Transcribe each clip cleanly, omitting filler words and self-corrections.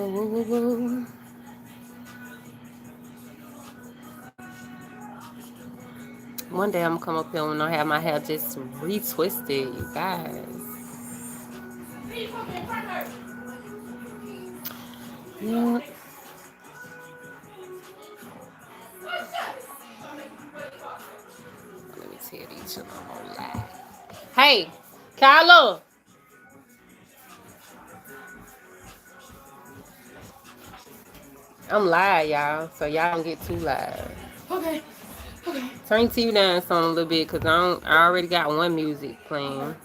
Woo. One day I'm gonna come up here when I have my hair just retwisted, you guys. Yeah. Let me tell these children a whole lie. Hey, Kyla. I'm live, y'all, so y'all don't get too loud. Okay. Okay. Turn TV down some a little bit, cause I already got one music playing.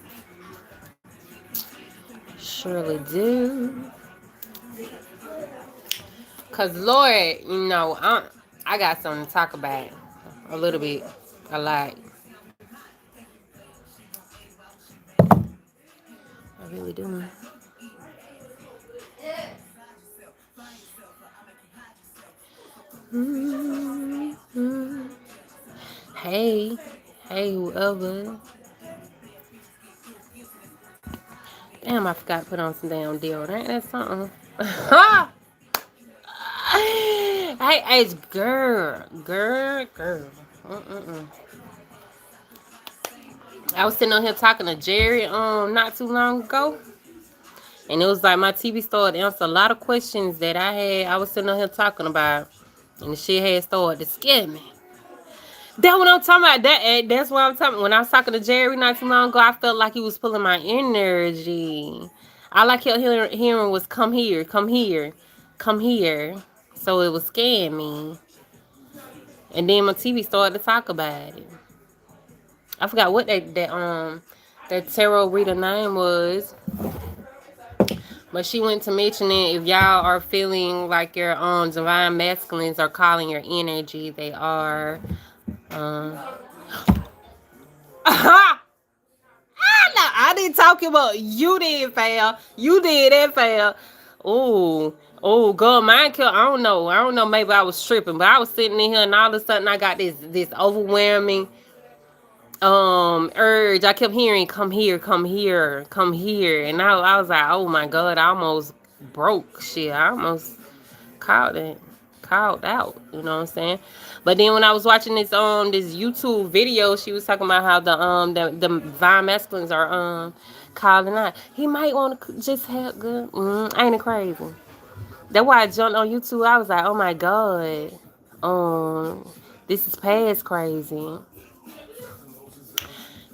Surely do. Cause Lord, I got something to talk about. A little bit. A lot. I really do. Mm-hmm. Hey. Hey, whoever. Damn, I forgot to put on some damn deodorant. Ain't that something? Hey, it's girl. Mm-mm-mm. I was sitting on here talking to Jerry not too long ago. And it was like my TV started to answer a lot of questions that I was sitting on here talking about. And the shit had started to scare me. That's what I'm talking about. That's what I'm talking about. When I was talking to Jerry not too long ago, I felt like he was pulling my energy. All I kept hearing was come here, come here, come here. So it was scaring me. And then my TV started to talk about it. I forgot what that tarot reader name was. But she went to mention it. If y'all are feeling like your divine masculines are calling your energy, they are. Um, I didn't talk about you did, fail. You did that, fail. Oh, girl, mine killed. I don't know. Maybe I was tripping, but I was sitting in here, and all of a sudden, I got this overwhelming urge. I kept hearing, "Come here, come here, come here," and I was like, "Oh my god!" I almost broke. Shit, I almost called out. You know what I'm saying? But then when I was watching this YouTube video, she was talking about how the divine masculines are calling out. He might want to just help good. Ain't it crazy? That's why I jumped on YouTube. I was like, oh my god, this is past crazy.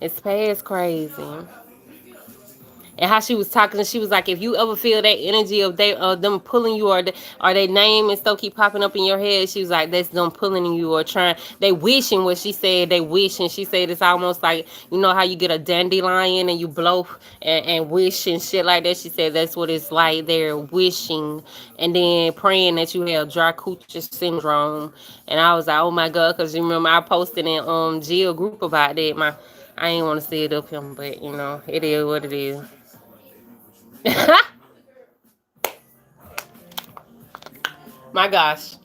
It's past crazy. And how she was talking, she was like, if you ever feel that energy of them pulling you, or their name and stuff keep popping up in your head, she was like, that's them pulling you or trying, they wishing. What she said, they wishing. She said it's almost like, you know how you get a dandelion and you blow and wish and shit like that. She said that's what it's like. They're wishing and then praying that you have dry coochie syndrome. And I was like, oh my god, because you remember I posted in Jill group about that. I ain't want to say it up him, but it is what it is. My gosh.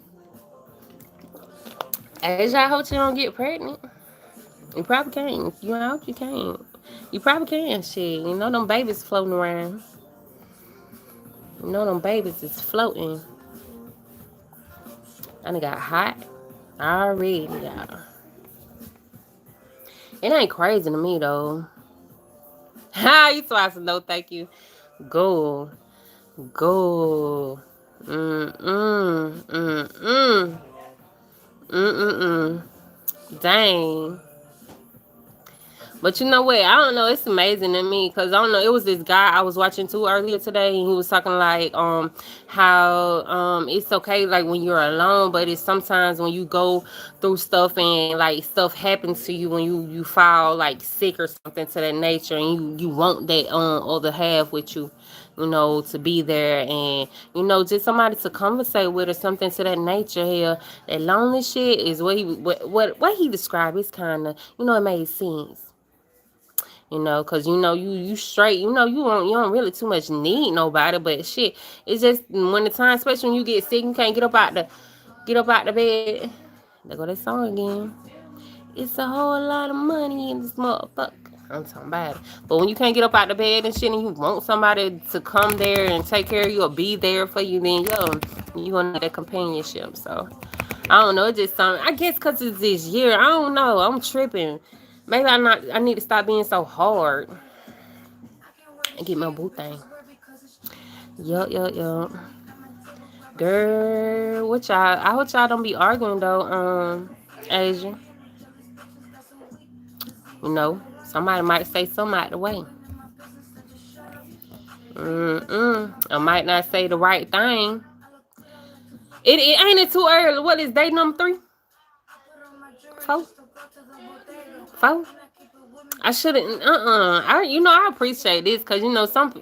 Asia, I hope you don't get pregnant. You probably can't. I hope you can't. You probably can. Shit. Them babies floating around. Them babies is floating. And it got hot. Already, y'all. It ain't crazy to me, though. Ha! You twice no thank you. Go. Go. Mm-mm. Mm-mm. Mm-mm. Dang. But you know what? I don't know. It's amazing to me because I don't know. It was this guy I was watching too earlier today, and he was talking like how it's okay like when you're alone, but it's sometimes when you go through stuff and like stuff happens to you when you fall like sick or something to that nature, and you want that other half with you, to be there and just somebody to conversate with or something to that nature. Here, that lonely shit is what he described. It's kind of it made sense. Cause you straight, you don't really too much need nobody, but shit, it's just when the time, especially when you get sick, you can't get up out the bed. There go that song again. It's a whole lot of money in this motherfucker. I'm talking about it. But when you can't get up out the bed and shit and you want somebody to come there and take care of you or be there for you, then you gonna need that companionship. So I don't know, it's just something. I guess because it's this year. I don't know. I'm tripping. Maybe I need to stop being so hard and get my boo thing. Yup. Girl, what y'all? I hope y'all don't be arguing though. Asia. Somebody might say something out the way. I might not say the right thing. It ain't it too early. What is day number 3? 4? 4? I shouldn't. I appreciate this because some.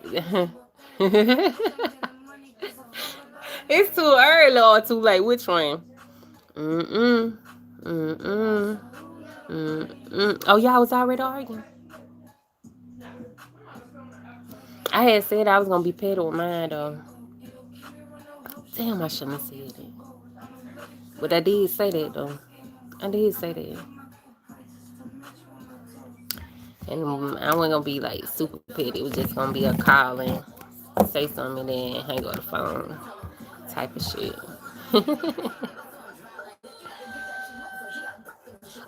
It's too early or too late. Which one? Mm-mm. Mm-mm. Mm-mm. Oh, y'all was already arguing. I had said I was gonna be petty with mine though. Damn, I shouldn't have said it. But I did say that though. I did say that. And I wasn't gonna be like super petty. It was just gonna be a call and say something and then hang up the phone type of shit.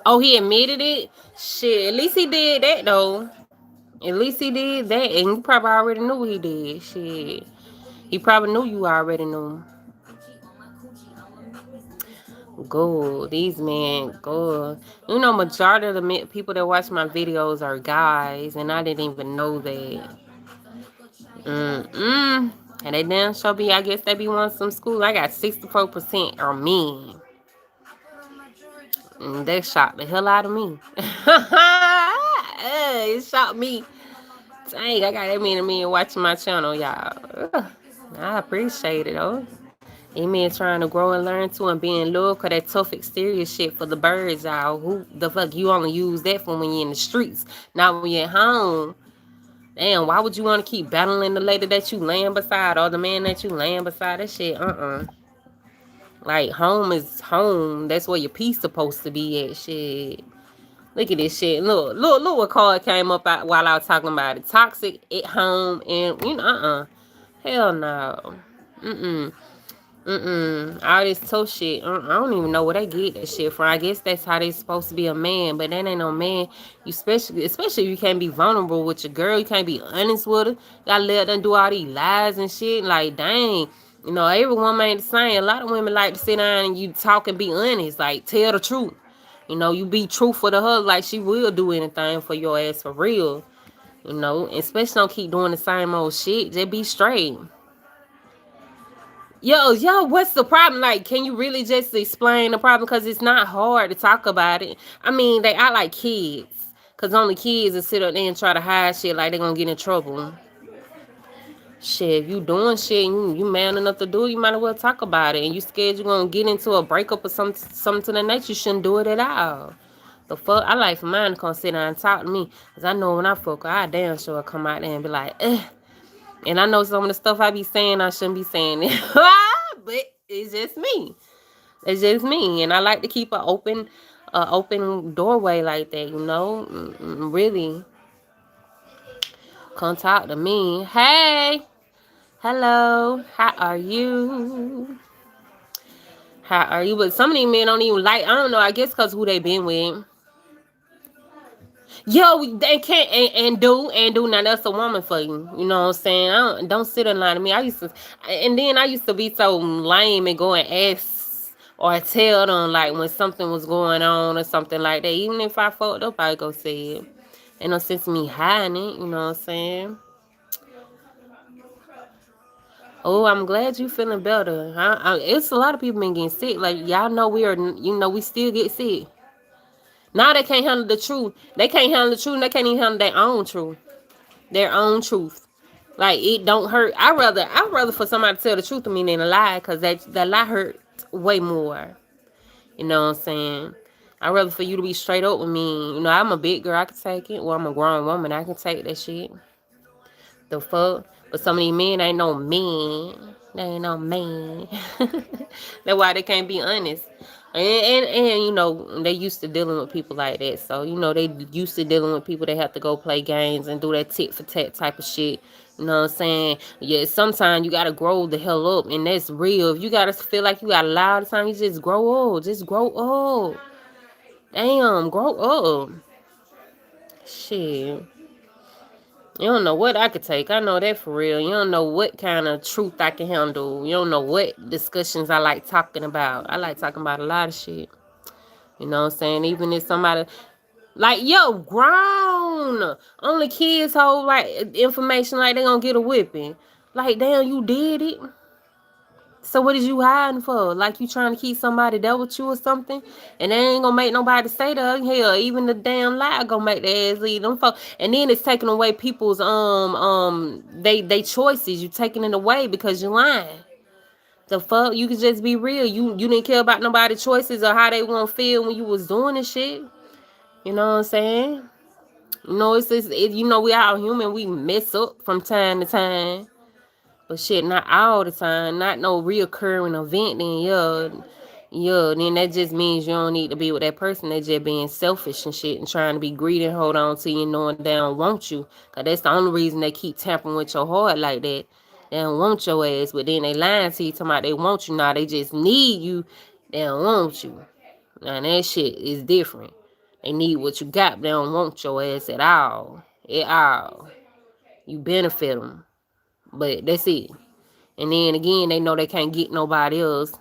Oh, he admitted it? Shit, at least he did that though. At least he did that. And you probably already knew he did. Shit. He probably knew you already knew. Good. These men, good. Majority of the people that watch my videos are guys, and I didn't even know that. And they damn sure be, I guess they be wanting some school. I got 64% are men. And they shocked the hell out of me. It shocked me. Dang, I got that many men watching my channel, y'all. I appreciate it, though. Amen. Trying to grow and learn too and being loyal because that tough exterior shit for the birds, y'all. Who the fuck you only use that for when you're in the streets, not when you're at home? Damn, why would you want to keep battling the lady that you laying beside or the man that you laying beside? That shit, Like, home is home. That's where your peace supposed to be at, shit. Look at this shit. Look what card came up while I was talking about it. Toxic at home and, Hell no. All this tough shit. I don't even know where they get that shit from. I guess that's how they supposed to be a man, but that ain't no man. You especially if you can't be vulnerable with your girl, you can't be honest with her. You gotta let them do all these lies and shit. Like, dang. Every woman ain't the same. A lot of women like to sit down and you talk and be honest. Like, tell the truth. You be truthful to her, like she will do anything for your ass for real. Especially don't keep doing the same old shit. Just be straight. Yo, what's the problem? Like, can you really just explain the problem? Because it's not hard to talk about it. I mean, they act like kids. Because only kids will sit up there and try to hide shit like they're going to get in trouble. Shit, if you doing shit and you man enough to do it, you might as well talk about it. And you scared you're going to get into a breakup or something to the nature, you shouldn't do it at all. The fuck, I like for mine to come sit down and talk to me. Because I know when I fuck her, I damn sure come out there and be like, eh. And I know some of the stuff I be saying, I shouldn't be saying it. But it's just me. It's just me. And I like to keep an open doorway like that, Really. Come talk to me. Hey. Hello. How are you? How are you? But some of these men don't even like, I don't know, I guess because who they been with. Yo, they can't and do now. That's a woman for you. You know what I'm saying? Don't sit in line to me. I used to be so lame and go and ask or tell them like when something was going on or something like that. Even if I fucked up, I go say it. Ain't no sense in me hiding it. You know what I'm saying? Oh, I'm glad you feeling better. It's a lot of people been getting sick. Like y'all know we still get sick. Now they can't handle the truth. They can't handle the truth. They can't even handle their own truth. Their own truth. Like it don't hurt. I'd rather for somebody to tell the truth to me than a lie, because that lie hurt way more. You know what I'm saying? I'd rather for you to be straight up with me. I'm a big girl, I can take it. Well, I'm a grown woman, I can take that shit. The fuck? But some of these men ain't no men. They ain't no man. That's why they can't be honest. And you know, they used to dealing with people like that. So, you know, they used to dealing with people that have to go play games and do that tit for tat type of shit. You know what I'm saying? Yeah, sometimes you gotta grow the hell up, and that's real. If you gotta feel like you gotta lie all the time, you just grow old. Just grow up. Damn, grow up. Shit. You don't know what I could take. I know that for real. You don't know what kind of truth I can handle. You don't know what discussions I like talking about. I like talking about a lot of shit. You know what I'm saying? Even if somebody like, yo, grown. Only kids hold like information like they gonna get a whipping. Like, damn, you did it. So what is you hiding for? Like you trying to keep somebody there with you or something? And they ain't gonna make nobody say that. Hell, even the damn lie gonna make their ass leave them folks. And then it's taking away people's they choices. You taking it away because you're lying. The fuck? You could just be real. You didn't care about nobody's choices or how they gonna feel when you was doing this shit. You know what I'm saying? You know, it's just, you know, we all human. We mess up from time to time. But shit, not all the time. Not no reoccurring event. Then, yeah. Then that just means you don't need to be with that person. They just being selfish and shit and trying to be greedy and hold on to you knowing they don't want you. Because that's the only reason they keep tapping with your heart like that. They don't want your ass. But then they lying to you talking about they want you. Now they just need you. They don't want you. Now that shit is different. They need what you got. They don't want your ass at all. At all. You benefit them. But that's it. And then again, they know they can't get nobody else.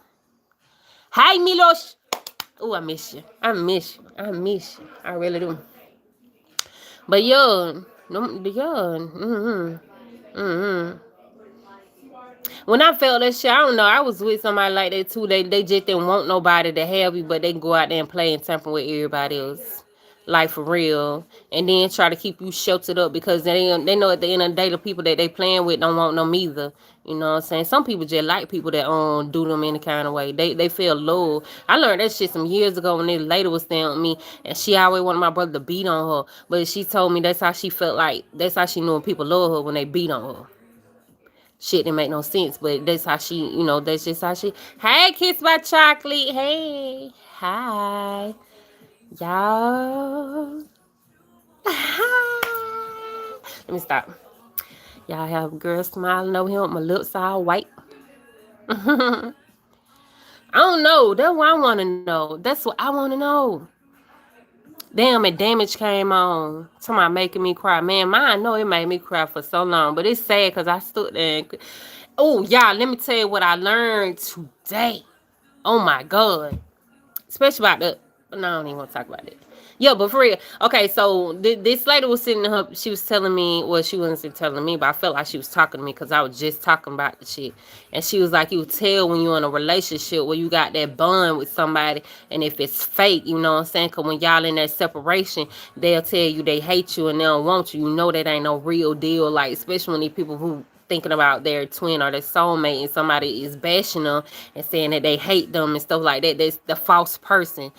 Hi, Milos. Oh, I miss you. I miss you. I miss you. I really do. But yeah, yeah. When I felt that shit, I don't know. I was with somebody like that too. They just didn't want nobody to have you, but they can go out there and play and tamper with everybody else. Like for real. And then try to keep you sheltered up because they know at the end of the day the people that they playing with don't want them either. You know what I'm saying? Some people just like people that do them any kind of way. They feel low. I learned that shit some years ago when this lady was staying with me and she always wanted my brother to beat on her. But she told me that's how she felt like that's how she knew when people love her when they beat on her. Shit didn't make no sense, but that's how she, you know, that's just how she. Hey, Kiss by Chocolate. Hey, hi, y'all. Let me stop. Y'all have a girl smiling over here with my lips all white. I don't know. That's what I want to know. That's what I want to know. Damn, and damage came on. Somebody making me cry. Man, mine, I know it made me cry for so long, but it's sad because I stood there and. Oh, y'all, let me tell you what I learned today. Oh my God. Especially about the. No, I don't even want to talk about it. Yeah, but for real. Okay, so this lady was sitting in her. She was telling me. Well, she wasn't telling me, but I felt like she was talking to me because I was just talking about the shit. And she was like, you tell when you're in a relationship where you got that bond with somebody, and if it's fake, you know what I'm saying? Because when y'all in that separation, they'll tell you they hate you and they don't want you. You know that ain't no real deal. Like, especially when these people who thinking about their twin or their soulmate and somebody is bashing them and saying that they hate them and stuff like that. That's the false person.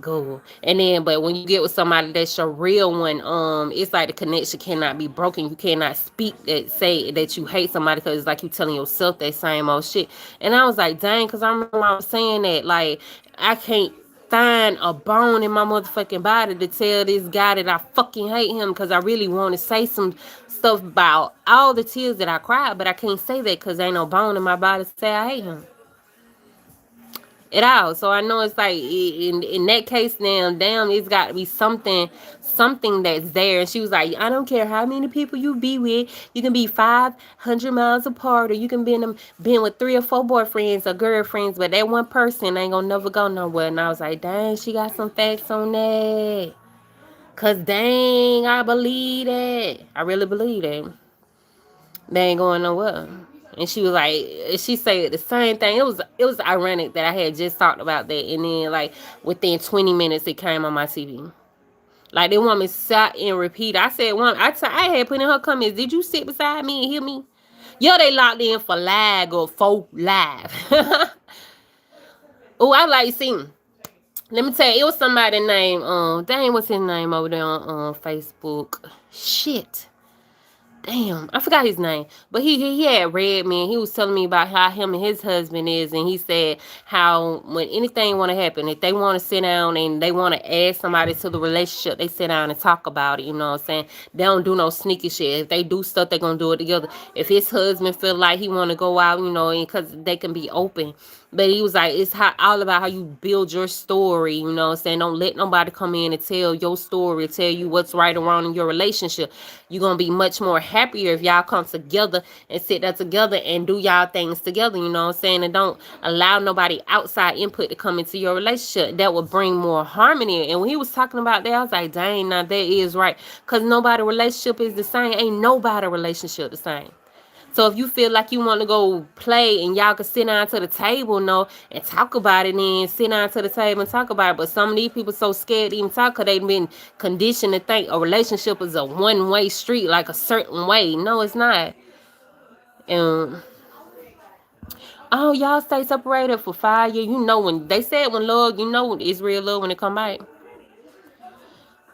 Go. And then, but when you get with somebody that's your real one, it's like the connection cannot be broken. You cannot speak that, say that you hate somebody because it's like you telling yourself that same old shit. And I was like, dang, because I remember I was saying that, like, I can't find a bone in my motherfucking body to tell this guy that I fucking hate him because I really want to say some stuff about all the tears that I cried, but I can't say that because ain't no bone in my body to say I hate him at all. So I know it's like in that case now, damn, it's got to be something that's there. And she was like, I don't care how many people you be with. You can be 500 miles apart, or you can been with 3 or 4 boyfriends or girlfriends, but that one person ain't gonna never go nowhere. And I was like, dang, she got some facts on that. Cause dang, I believe that. I really believe that. They ain't going nowhere. And she was like, she said the same thing. It was ironic that I had just talked about that, and then like within 20 minutes it came on my TV. Like the woman sat and repeated. I said, I had put in her comments, did you sit beside me and hear me? Yo, they locked in for lag or for live. Oh, I like seeing. Let me tell you, it was somebody named dang, what's his name over there on Facebook? Shit. damn, I forgot his name, but he had read me and he was telling me about how him and his husband is, and he said how when anything want to happen, if they want to sit down and they want to add somebody to the relationship, they sit down and talk about it. You know what I'm saying? They don't do no sneaky shit. If they do stuff, they gonna do it together. If his husband feel like he want to go out, you know, because they can be open. But he was like, it's all about how you build your story, you know what I'm saying? Don't let nobody come in and tell your story, tell you what's right or wrong in your relationship. You're going to be much more happier if y'all come together and sit there together and do y'all things together, you know what I'm saying? And don't allow nobody outside input to come into your relationship. That will bring more harmony. And when he was talking about that, I was like, dang, now that is right. Because nobody relationship is the same. Ain't nobody relationship the same. So if you feel like you want to go play and y'all can sit down to the table, no, and talk about it, and sit down to the table and talk about it. But some of these people so scared to even talk because they've been conditioned to think a relationship is a one-way street, like a certain way. No, it's not. And oh, y'all stay separated for 5 years. You know when they said when love, you know it's real love when it come back.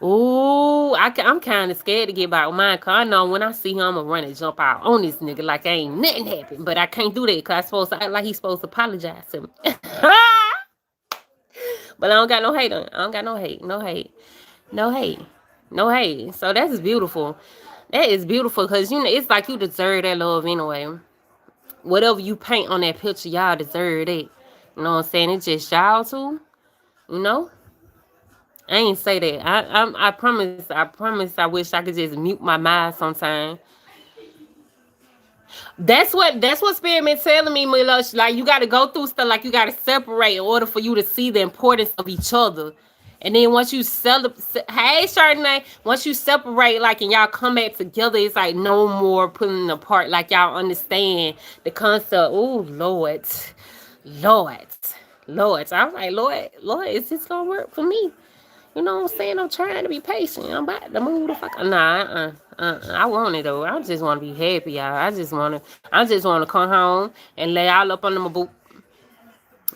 Ooh, I'm kind of scared to get back with mine, cause I know when I see him, I'm gonna run and jump out on this nigga like ain't nothing happened. But I can't do that, cause I supposed to act like he's supposed to apologize to me. But I don't got no hate on it. I don't got no hate, no hate, no hate, no hate. So that's beautiful. That is beautiful, cause you know it's like you deserve that love anyway. Whatever you paint on that picture, y'all deserve it. You know what I'm saying? It's just y'all too. You know. I ain't say that. I promise. I promise. I wish I could just mute my mind sometime. That's what spirit been telling me, Milosh. Like you got to go through stuff. Like you got to separate in order for you to see the importance of each other. And then once you hey Chardonnay, once you separate, like and y'all come back together, it's like no more pulling apart. Like y'all understand the concept. Oh Lord, Lord, Lord. So I was like, Lord, is this gonna work for me? You know what I'm saying? I'm trying to be patient. I'm about to move the fuck. Nah, I want it though. I just want to be happy, y'all. I just want to come home and lay all up under my boot.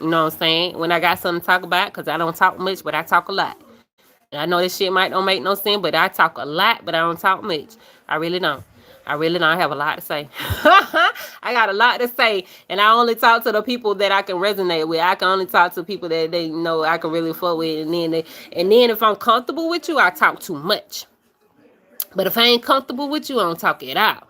You know what I'm saying? When I got something to talk about, cause I don't talk much, but I talk a lot. And I know this shit might don't make no sense, but I talk a lot, but I don't talk much. I really don't. I really don't have a lot to say. I got a lot to say, and I only talk to the people that I can resonate with. I can only talk to people that they know I can really fuck with, and then if I'm comfortable with you, I talk too much. But if I ain't comfortable with you, I don't talk at all.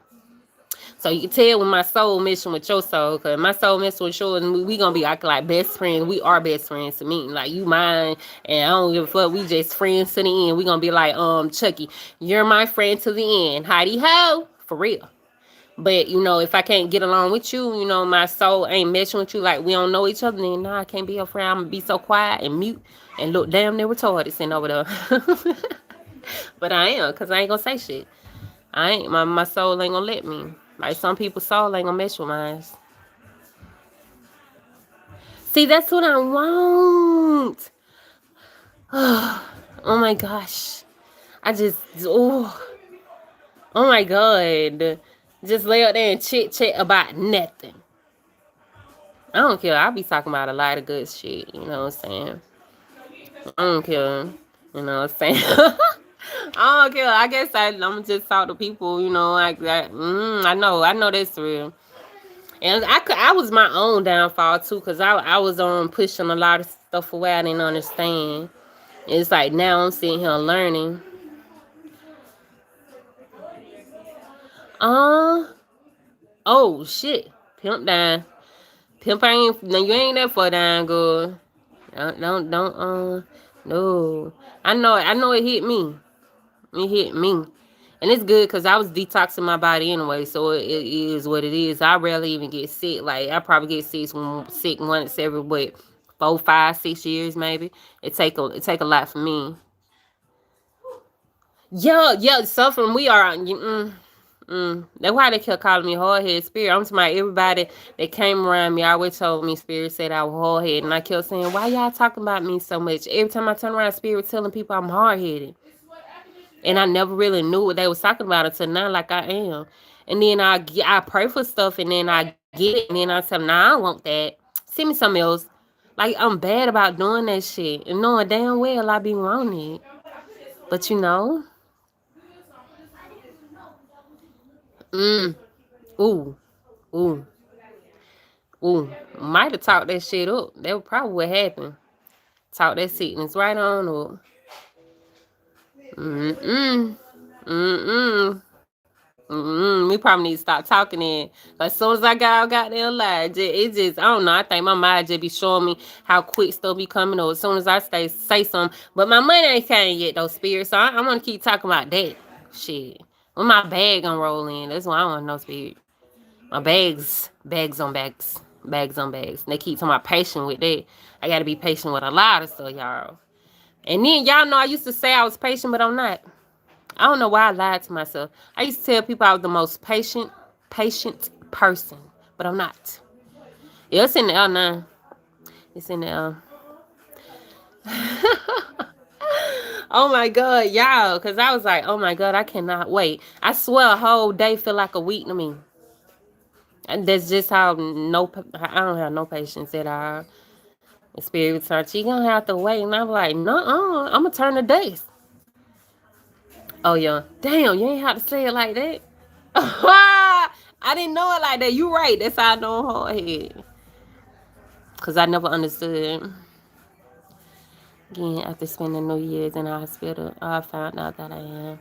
So you can tell when my soul messing with your soul, cause my soul messing with yours, and we gonna be like best friends. We are best friends to me. Like you mine, and I don't give a fuck. We just friends to the end. We gonna be like, Chucky, you're my friend to the end. Heidi ho, for real. But you know, if I can't get along with you, you know, my soul ain't messing with you. Like we don't know each other, then nah, I can't be your friend. I'm gonna be so quiet and mute and look damn near retarded sitting over there. But I am, cause I ain't gonna say shit. I ain't my soul ain't gonna let me. Like some people's soul ain't gonna mess with mine. See, that's what I want. Oh my gosh. I just oh my god. Just lay up there and chit chat about nothing. I don't care. I'll be talking about a lot of good shit. You know what I'm saying? I don't care. You know what I'm saying? I don't care. I guess I'm just talk to people. You know, like that. I know that's real. And I was my own downfall too, cause I was pushing a lot of stuff away I didn't understand. It's like now I'm sitting here learning. Uh oh shit, pimp down. Pimp ain't no, you ain't that far down, girl. Don't no. I know it hit me. It hit me. And it's good because I was detoxing my body anyway, so it is what it is. I rarely even get sick. Like I probably get sick once every what 4, 5, 6 years maybe. It take a lot for me. Yeah, suffering. We are. That's why they kept calling me hard head spirit. I'm talking about everybody that came around me always told me spirit said I was hard headed, and I kept saying, why y'all talking about me so much? Every time I turn around, spirit telling people I'm hard headed. And I never really knew what they was talking about until now, like I am. And then I pray for stuff, and then I get it, and then I tell them, nah, I don't want that. Send me something else. Like I'm bad about doing that shit, and knowing damn well I be wanting it. But you know, Mm. Ooh. Ooh. Ooh. Might have talked that shit up. That was probably what happened. Talk that sickness right on up. Mm-mm. Mm-mm. Mm-mm. We probably need to stop talking in. As soon as I got out goddamn live, it just, I don't know. I think my mind just be showing me how quick stuff be coming up as soon as I say something. But my money ain't came yet, though, Spirit. So I want to keep talking about that shit. When my bag gonna roll in, that's why I want to know, Spirit. My bags on bags, bags on bags. And they keep talking about patient with that. I gotta be patient with a lot of stuff, y'all. And then y'all know I used to say I was patient, but I'm not. I don't know why I lied to myself. I used to tell people I was the most patient person, but I'm not. Yeah, it's in the L now. It's in the L. Oh my god, y'all, because I was like, oh my god, I cannot wait. I swear a whole day feel like a week to me. And that's just how I don't have no patience at all. The spirit starts, you gonna have to wait. And I'm like, no, I'm gonna turn the days. Oh yeah. Damn, you ain't have to say it like that. I didn't know it like that. You right. That's how I know I'm hard head. Cause I never understood. Again, after spending New Year's in the hospital, I found out that I am.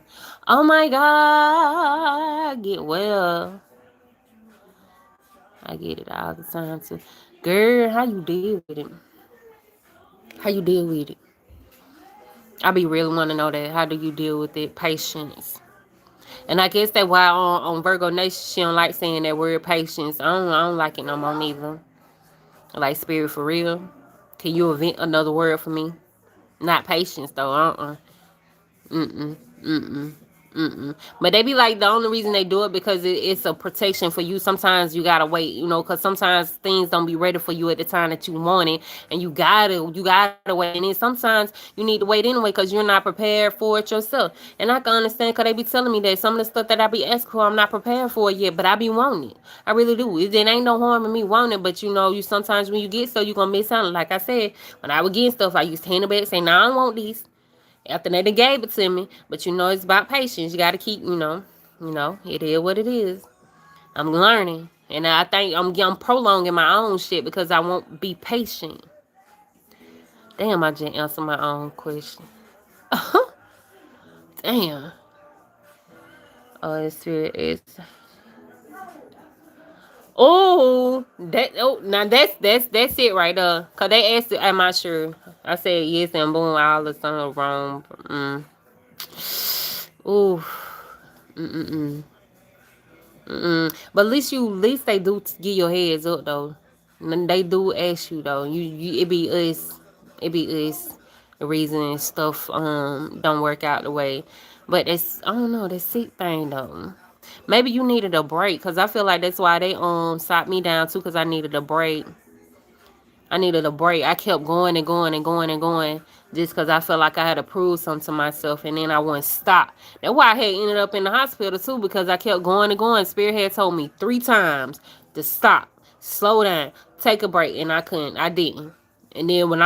Oh my God. Get well. I get it all the time too. Girl, how you deal with it? How you deal with it? I be really want to know that. How do you deal with it? Patience. And I guess that's why on Virgo Nation, she don't like saying that word patience. I don't like it no more neither. Like spirit for real. Can you invent another word for me? Not patience though. Mm-mm. Mm-mm. Mm-mm. But they be like the only reason they do it because it's a protection for you. Sometimes you gotta wait, because sometimes things don't be ready for you at the time that you want it, and you gotta wait. And then sometimes you need to wait anyway because you're not prepared for it yourself. And I can understand because they be telling me that some of the stuff that I be asking for, I'm not prepared for it yet, but I be wanting it. I really do. It ain't no harm in me wanting it, but you sometimes when you get stuff, you gonna miss out. Like I said, when I would get stuff, I used to hand it back, say, "No, I don't want these." After they done gave it to me, but it's about patience. You got to keep, it is what it is. I'm learning, and I think I'm prolonging my own shit because I won't be patient. Damn, I just answered my own question. Damn. Oh, it's serious. Now that's it right there. Cause they asked, am I sure? I said yes, and boom, all of a sudden wrong. Ooh. Mm-mm. But at least they do give your heads up though. And they do ask you though. It be us. The reason stuff don't work out the way. But I don't know, that sick thing though. Maybe you needed a break, cause I feel like that's why they sat me down too, cause I needed a break. I needed a break. I kept going and going and going and going just because I felt like I had to prove something to myself, and then I wouldn't stop. That's why I had ended up in the hospital too, because I kept going and going. Spirit had told me 3 times to stop, slow down, take a break, and I couldn't. I didn't. And then when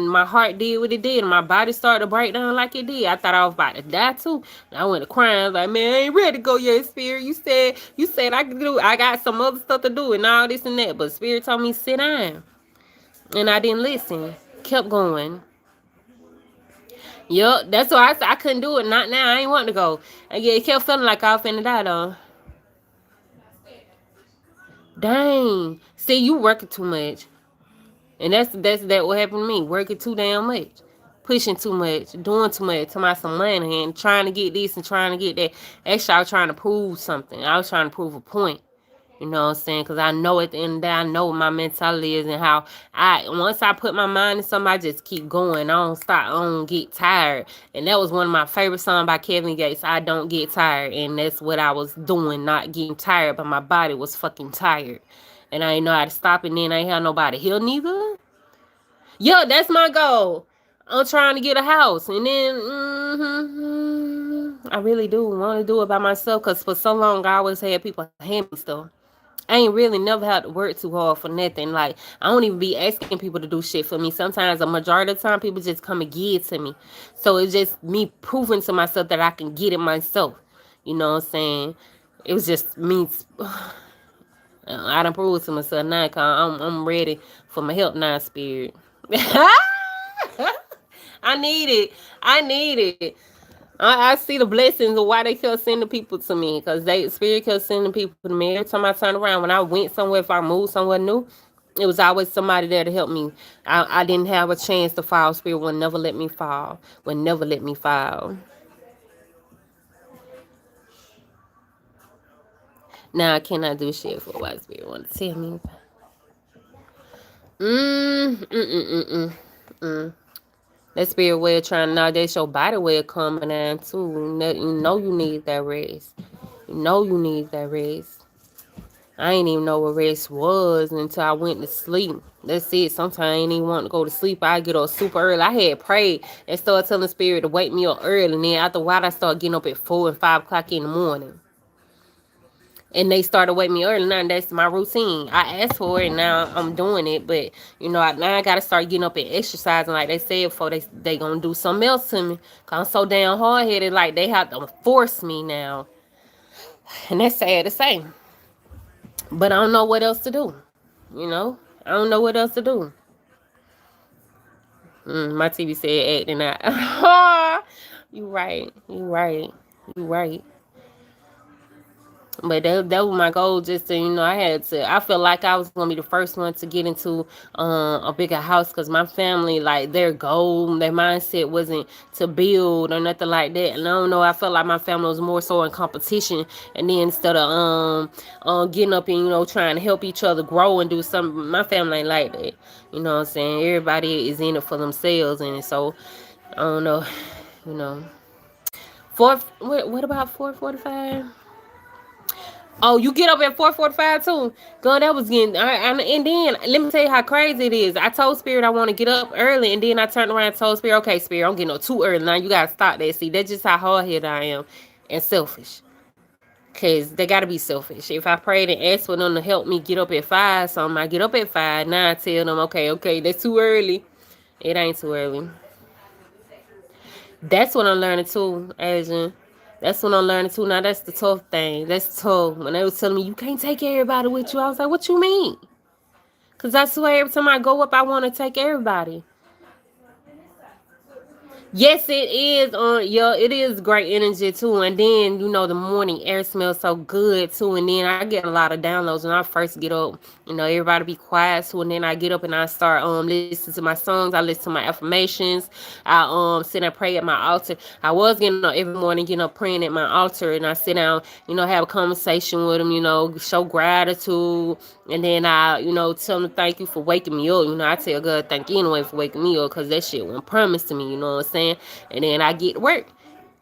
my heart did what it did and my body started to break down like it did, I thought I was about to die too. And I went to crying. I was like, man, I ain't ready to go yet, Spirit. You said I could do. I got some other stuff to do and all this and that. But Spirit told me sit down. And I didn't listen. Kept going. Yup, that's why I said I couldn't do it. Not now. I ain't want to go. And yeah, it kept feeling like I was finna die though. Dang. See, you working too much. And that's what happened to me. Working too damn much. Pushing too much. Doing too much. To my some money and trying to get this and trying to get that. Actually, I was trying to prove something. I was trying to prove a point. You know what I'm saying? Because I know at the end of the day, I know what my mentality is and how once I put my mind in something, I just keep going. I don't stop. I don't get tired. And that was one of my favorite songs by Kevin Gates, I Don't Get Tired. And that's what I was doing, not getting tired, but my body was fucking tired. And I didn't know how to stop it, and then I ain't had nobody here neither. Yo, that's my goal. I'm trying to get a house. And then, I really do want to do it by myself because for so long, I always had people hand me stuff. I ain't really never had to work too hard for nothing. Like, I don't even be asking people to do shit for me. Sometimes, a majority of the time, people just come and give it to me. So it's just me proving to myself that I can get it myself. You know what I'm saying? It was just me. I done proved to myself now, cause I'm ready for my help now, spirit. I need it. I need it. I see the blessings of why they kept sending people to me, because they spirit kept sending people to me. Every time I turned around, when I went somewhere, if I moved somewhere new, it was always somebody there to help me. I didn't have a chance to fall. Spirit would never let me fall. Would never let me fall. Now I cannot do shit for what spirit want to tell me. Mm, mm, mm, mm, mm. Mm. That spirit way of trying to know that's your body way of coming down too. You know you need that rest. You know you need that rest. I ain't even know what rest was until I went to sleep. That's it. Sometimes I ain't even want to go to sleep. I get up super early. I had prayed and started telling spirit to wake me up early. And then after a while, I started getting up at 4 and 5 o'clock in the morning. And they started waking me early. Now that's my routine. I asked for it, and now I'm doing it. But now I gotta start getting up and exercising, like they said before. They gonna do something else to me. Cause I'm so damn hard headed. Like they have to force me now, and that's sad to say. But I don't know what else to do. I don't know what else to do. My TV said acting out. You right. You right. You right. But that was my goal, just to, I felt like I was going to be the first one to get into a bigger house, because my family, like, their goal, their mindset wasn't to build or nothing like that. And I don't know, I felt like my family was more so in competition. And then instead of getting up and, trying to help each other grow and do something, my family ain't like that. You know what I'm saying? Everybody is in it for themselves. And so, I don't know, you know. What about 4:45? Oh, you get up at 4:45 too. God, that was getting. And then let me tell you how crazy it is. I told Spirit I want to get up early, and then I turned around and told Spirit, "Okay, Spirit, I'm getting up too early now. You gotta stop that. See, that's just how hard headed I am, and selfish. Cause they gotta be selfish. If I prayed and asked for them to help me get up at 5, something, I get up at 5. Now I tell them, okay, that's too early. It ain't too early. That's what I'm learning too, Asian. That's what I'm learning too. Now that's the tough thing. That's tough. When they was telling me you can't take everybody with you, I was like, what you mean? Cause I swear every time I go up, I want to take everybody. Yes, it is. Yeah, it is great energy too. And then the morning air smells so good too. And then I get a lot of downloads when I first get up. Everybody be quiet too. And then I get up and I start listening to my songs. I listen to my affirmations. I sit and pray at my altar. I was getting up every morning, getting up praying at my altar, and I sit down, have a conversation with them. Show gratitude. And then I, tell them thank you for waking me up. I tell God thank you anyway for waking me up, because that shit wasn't promised to me, you know what I'm saying? And then I get to work.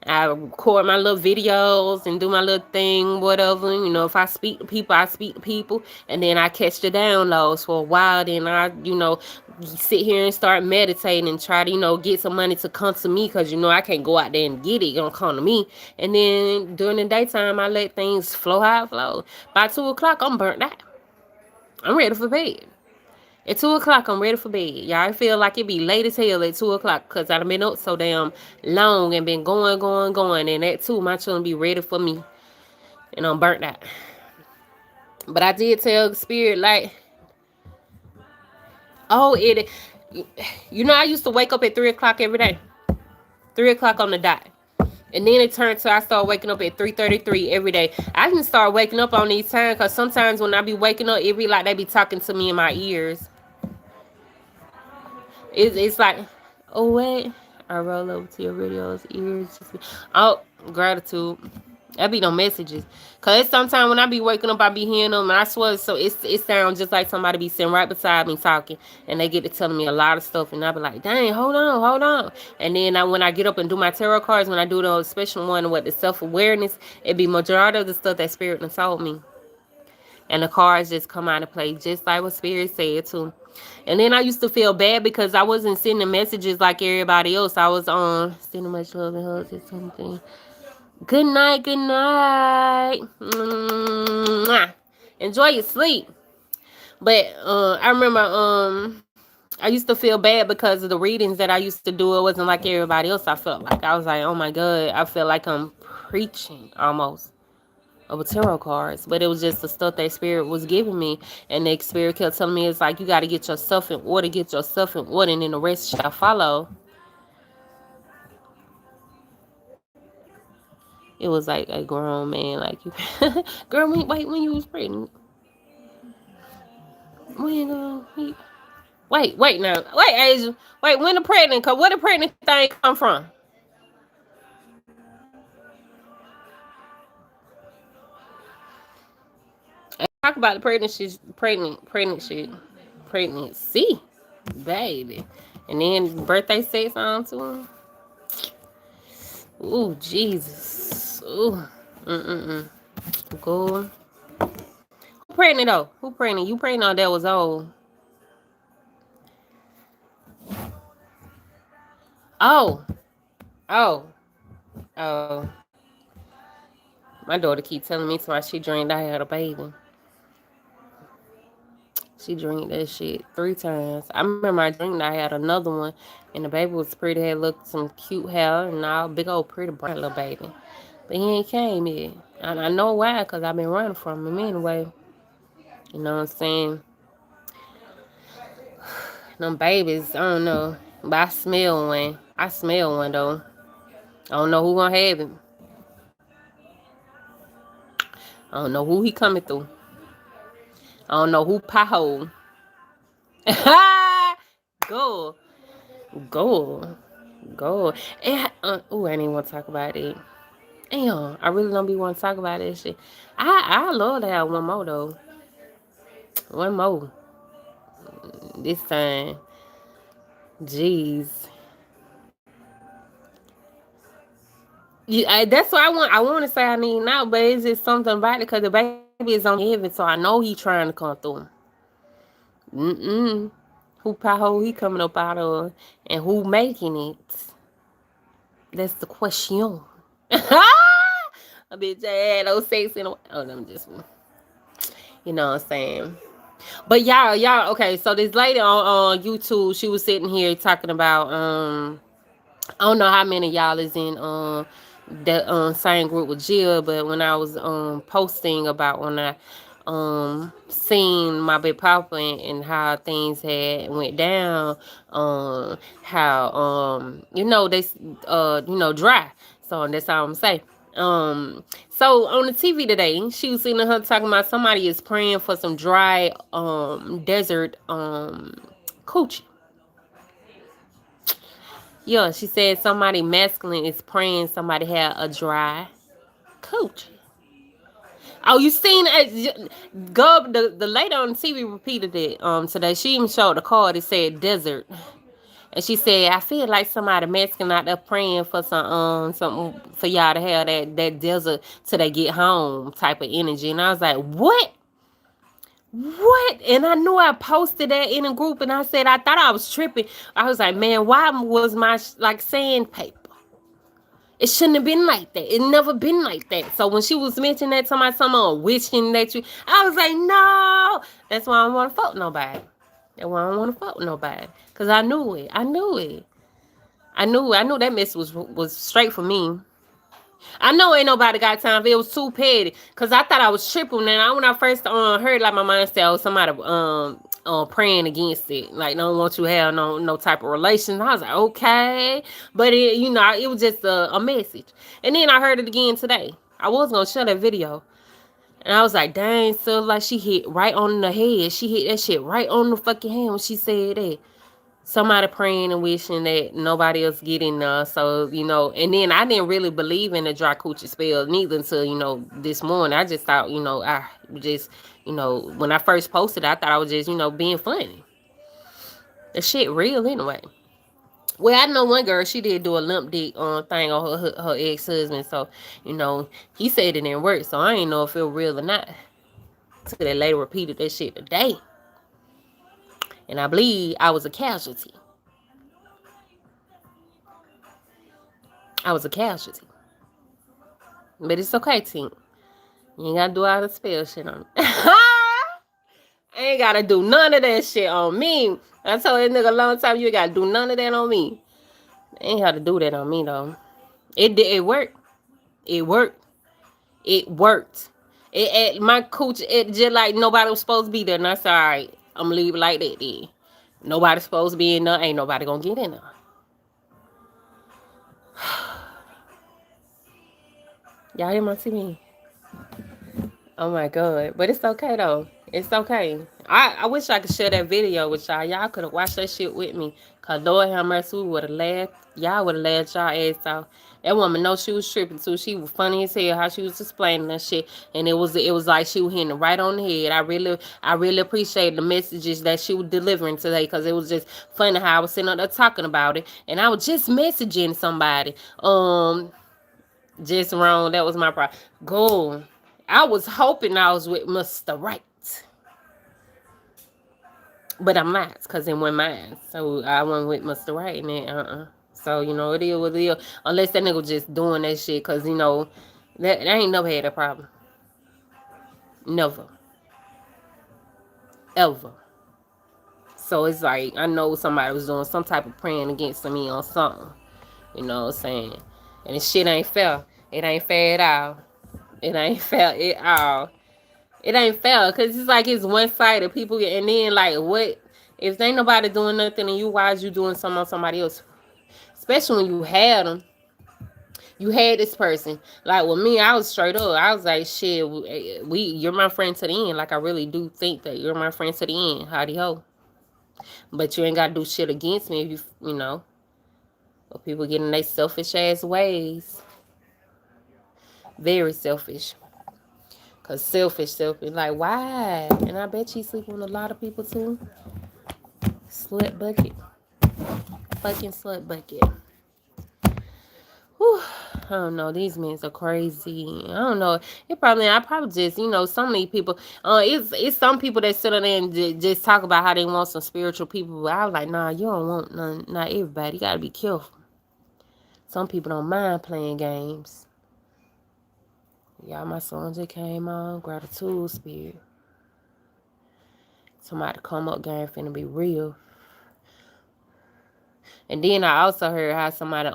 I record my little videos and do my little thing, whatever. If I speak to people, I speak to people. And then I catch the downloads for a while. Then I, sit here and start meditating and try to, get some money to come to me, because, I can't go out there and get it. It's going to come to me. And then during the daytime, I let things flow how it flow. By 2 o'clock, I'm burnt out. I'm ready for bed. At 2 o'clock, I'm ready for bed. Y'all, I feel like it be late as hell at 2 o'clock, because I've been up so damn long and been going. And at 2, my children be ready for me. And I'm burnt out. But I did tell the Spirit, like, oh, I used to wake up at 3 o'clock every day. 3 o'clock on the dot. And then it turned to I started waking up at 3:33 every day. I didn't start waking up on these times, because sometimes when I be waking up, it be like they be talking to me in my ears. It's like, oh wait, I roll over to your radio's ears. Oh, gratitude. That be no messages. Cause it's sometimes when I be waking up, I be hearing them, and I swear, so it sounds just like somebody be sitting right beside me talking, and they get to telling me a lot of stuff, and I be like, dang, hold on. And then when I get up and do my tarot cards, when I do the special one with the self awareness, it be majority of the stuff that Spirit done told me. And the cards just come out of play, just like what Spirit said too. And then I used to feel bad because I wasn't sending messages like everybody else. I was sending much love and hugs or something. Good night, good night. Mwah. Enjoy your sleep. But I remember I used to feel bad because of the readings that I used to do. It wasn't like everybody else. I felt like I was like, oh my God, I feel like I'm preaching almost. of tarot cards, but it was just the stuff that spirit was giving me, and the spirit kept telling me it's like you got to get yourself in order, and then the rest shall follow. It was like a grown man, like you, girl. When you was pregnant, when wait now, wait, Asia, wait, when the pregnant, cause where the pregnant thing come from? Talk about the pregnancy, baby, and then birthday sex on to him. Ooh, Jesus. Ooh. Mm-mm-mm. Go. Who pregnant though? Who pregnant? You pregnant or that was old? Oh. Oh. Oh. My daughter keep telling me why she dreamed I had a baby. She dreamed that shit 3 times. I remember I dreamed I had another one, and the baby was pretty. Had looked some cute hair and all big old pretty brown little baby. But he ain't came yet. And I know why, because I've been running from him anyway. You know what I'm saying? Them babies, I don't know. But I smell one. I smell one though. I don't know who gonna have him. I don't know who he coming through. I don't know who pothole. Go. Go. Go. And I didn't want to talk about it. Damn, I really don't be want to talk about that shit. I love to have one more though. One more. This time. Jeez. Yeah, that's what I want. I want to say I need now, but it's just something about it because the baby is on heaven, so I know he trying to come through. Mm-mm. Who pothole he coming up out of, and who making it? That's the question. A bitch had no sex in a. Oh, I'm just, you know what I'm saying. But y'all, okay. So this lady on YouTube, she was sitting here talking about I don't know how many of y'all is in that same group with Jill, but when I was posting about when I seen my big papa and how things had went down, how they dry. So that's all I'm saying. So on the TV today, she was seeing her talking about somebody is praying for some dry desert coochie. Yeah, she said somebody masculine is praying somebody had a dry coochie. Oh, you seen it? The lady on TV repeated it today. She even showed the card. It said desert. And she said, I feel like somebody Mexican out there praying for something for y'all to have that desert till they get home type of energy. And I was like, what? What? And I knew I posted that in a group, and I said I thought I was tripping. I was like, man, why was my like sandpaper? It shouldn't have been like that. It never been like that. So when she was mentioning that to my someone wishing that you, I was like, no. That's why I don't want to fuck nobody. That's why I don't want to fuck nobody. Cause I knew it. I knew it. I knew that mess was straight for me. I know ain't nobody got time for it. It was too petty. Cause I thought I was tripping. And when I first heard like my mind say, oh, somebody praying against it. Like don't want you to have no type of relation. I was like, okay. But it was just a message. And then I heard it again today. I was gonna share that video. And I was like, dang, so like she hit right on the head. She hit that shit right on the fucking hand when she said that. Somebody praying and wishing that nobody else get in there. So, and then I didn't really believe in the dry coochie spell neither until, this morning. I just thought, I just, when I first posted, I thought I was just, being funny. The shit real anyway. Well, I know one girl, she did do a limp dick thing on her ex-husband. So, he said it didn't work. So I ain't know if it was real or not. So that lady repeated that shit today. And I believe I was a casualty. I was a casualty. But it's okay, Tink. You ain't gotta do all the spell shit on me. I ain't gotta do none of that shit on me. I told that nigga a long time, you ain't gotta do none of that on me. Ain't had to do that on me, though. It worked. It worked. It worked. My cooch, it just like nobody was supposed to be there. And I said, all right, I'm gonna leave it like that then. Nobody's supposed to be in there. Ain't nobody gonna get in there. Y'all hear my TV? Oh my god. But it's okay though. It's okay. I wish I could share that video with y'all. Y'all could have watched that shit with me. Cause Lord have mercy, we would have laughed. Y'all would have laughed y'all ass off. That woman know she was tripping too. She was funny as hell how she was explaining that shit. And it was like she was hitting it right on the head. I really appreciate the messages that she was delivering today. Cause it was just funny how I was sitting up there talking about it. And I was just messaging somebody. Just wrong. That was my problem. Go. I was hoping I was with Mr. Right. But I'm not, because it went mine. So I went with Mr. Right and then So, it is what it is. Unless that nigga just doing that shit, because, that I ain't never had a problem. Never. Ever. So it's like, I know somebody was doing some type of praying against me on something. You know what I'm saying? And this shit ain't fair. It ain't fair at all. It ain't fair at all. It ain't fair because it's like it's one sided people, and then like what if ain't nobody doing nothing and you why is you doing something on somebody else? Especially when you had them, you had this person. Like with me, I was straight up. I was like, shit, you're my friend to the end. Like I really do think that you're my friend to the end. Howdy ho. But you ain't gotta do shit against me if But people getting their selfish ass ways. Very selfish. Cause selfish. Like why? And I bet you sleep with a lot of people too. Slut bucket. Fucking slut bucket. Whew. I don't know. These men are crazy. I don't know. I probably just, so many people. It's some people that sit on there and just talk about how they want some spiritual people. But I was like, nah, you don't want none. Not everybody. You gotta be careful. Some people don't mind playing games. Y'all, my son just came on. Gratitude spirit. Somebody come up, game finna be real. And then I also heard how somebody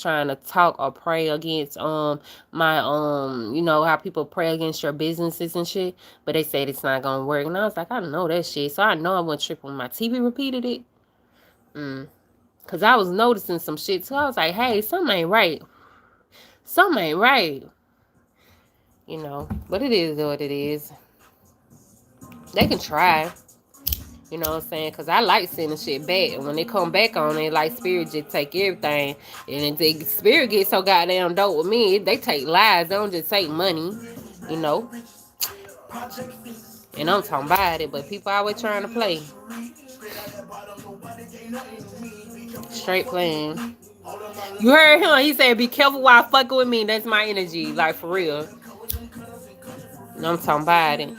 trying to talk or pray against my how people pray against your businesses and shit, but they said it's not gonna work. And I was like, I don't know that shit. So I know I went tripping when my TV repeated it. Cause I was noticing some shit too. I was like, hey, something ain't right. Something ain't right. But it is what it is. They can try. You know what I'm saying? Because I like sending shit back. And when they come back on it, like spirit just take everything. And if the spirit gets so goddamn dope with me, they take lives. They don't just take money. You know? And I'm talking about it. But people always trying to play. Straight playing. You heard him. He said, be careful while fucking with me. That's my energy. Like, for real. And I'm talking about it.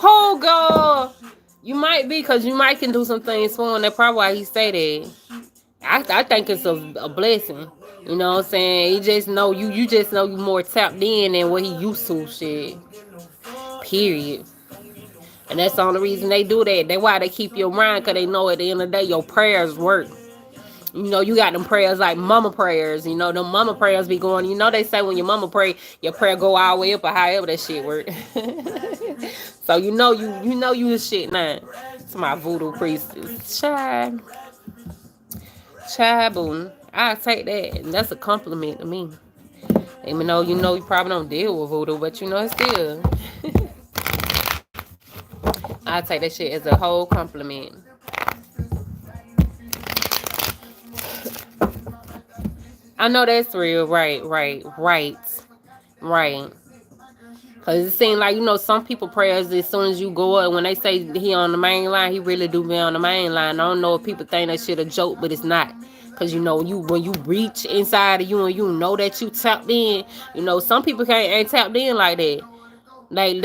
Oh, God. You might be, because you might can do some things for him. That's probably why he say that. I think it's a blessing. You know what I'm saying? He just know you just know you more tapped in than what he used to. Shit. Period. And that's the only reason they do that. That's why they keep you around, because they know at the end of the day your prayers work. You got them prayers like mama prayers. Them mama prayers be going. They say when your mama pray, your prayer go all the way up or however that shit work. So you the shit now. It's my voodoo priestess. Child, boom. I take that. And that's a compliment to me. Even though you probably don't deal with voodoo, but it's still. I take that shit as a whole compliment. I know that's real. Right. Because it seems like, some people prayers as soon as you go up, when they say he on the main line, he really do be on the main line. I don't know if people think that shit a joke, but it's not. Because, when you reach inside of you and you know that you tapped in, some people ain't tapped in like that. Like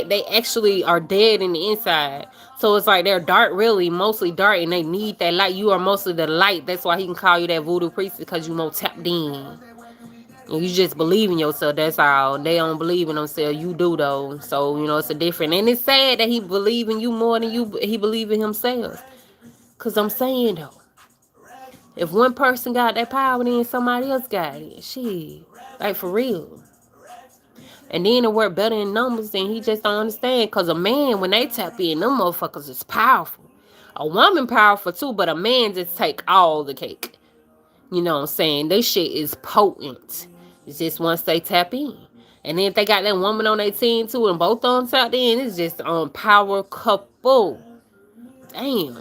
they actually are dead in the inside. So it's like they're dark, really, mostly dark, and they need that light. You are mostly the light. That's why he can call you that voodoo priest, because you more tapped in. And you just believe in yourself, that's all. They don't believe in themselves. You do, though. So, it's a different. And it's sad that he believe in you more than he believe in himself. Because I'm saying, though, If one person got that power, then somebody else got it. Shit. Like, for real. And then it work better in numbers than he just don't understand. Because a man, when they tap in, them motherfuckers is powerful. A woman powerful too, but a man just take all the cake. You know what I'm saying? This shit is potent. It's just once they tap in. And then if they got that woman on their team too, and both of them tapped in, it's just power couple. Damn.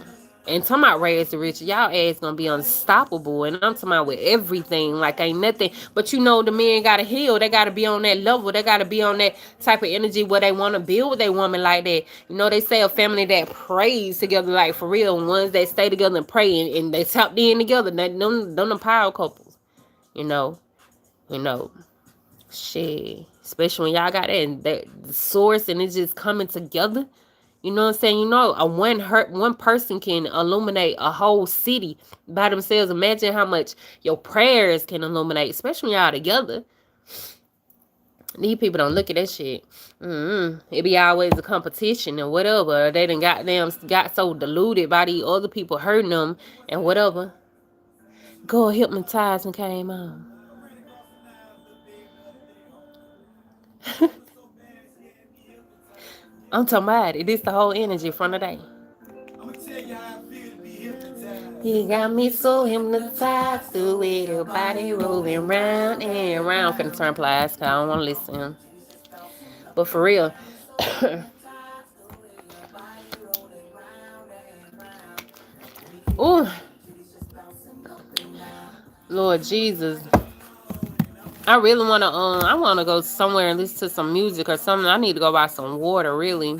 And talking about raise the rich, y'all ass gonna be unstoppable. And I'm talking about with everything, like ain't nothing. But you know the men gotta heal. They gotta be on that level. They gotta be on that type of energy where they wanna build with their woman like that. You know, they say a family that prays together, like for real, ones that stay together and pray and they tapped in together. Them the power couples. You know. You know. Shit. Especially when y'all got that source and it's just coming together. You know what I'm saying? You know, one person can illuminate a whole city by themselves. Imagine how much your prayers can illuminate, especially when y'all together. These people don't look at that shit. It be always a competition and whatever. They done got so deluded by these other people hurting them and whatever. Go hypnotized and came on. I'm talking about it. This the whole energy from the day. You got me so hypnotized to it, your body rolling round and round. I'm finna turn plastic. I don't want to listen. But for real. Ooh. Lord Jesus. I really I wanna go somewhere and listen to some music or something. I need to go buy some water, really.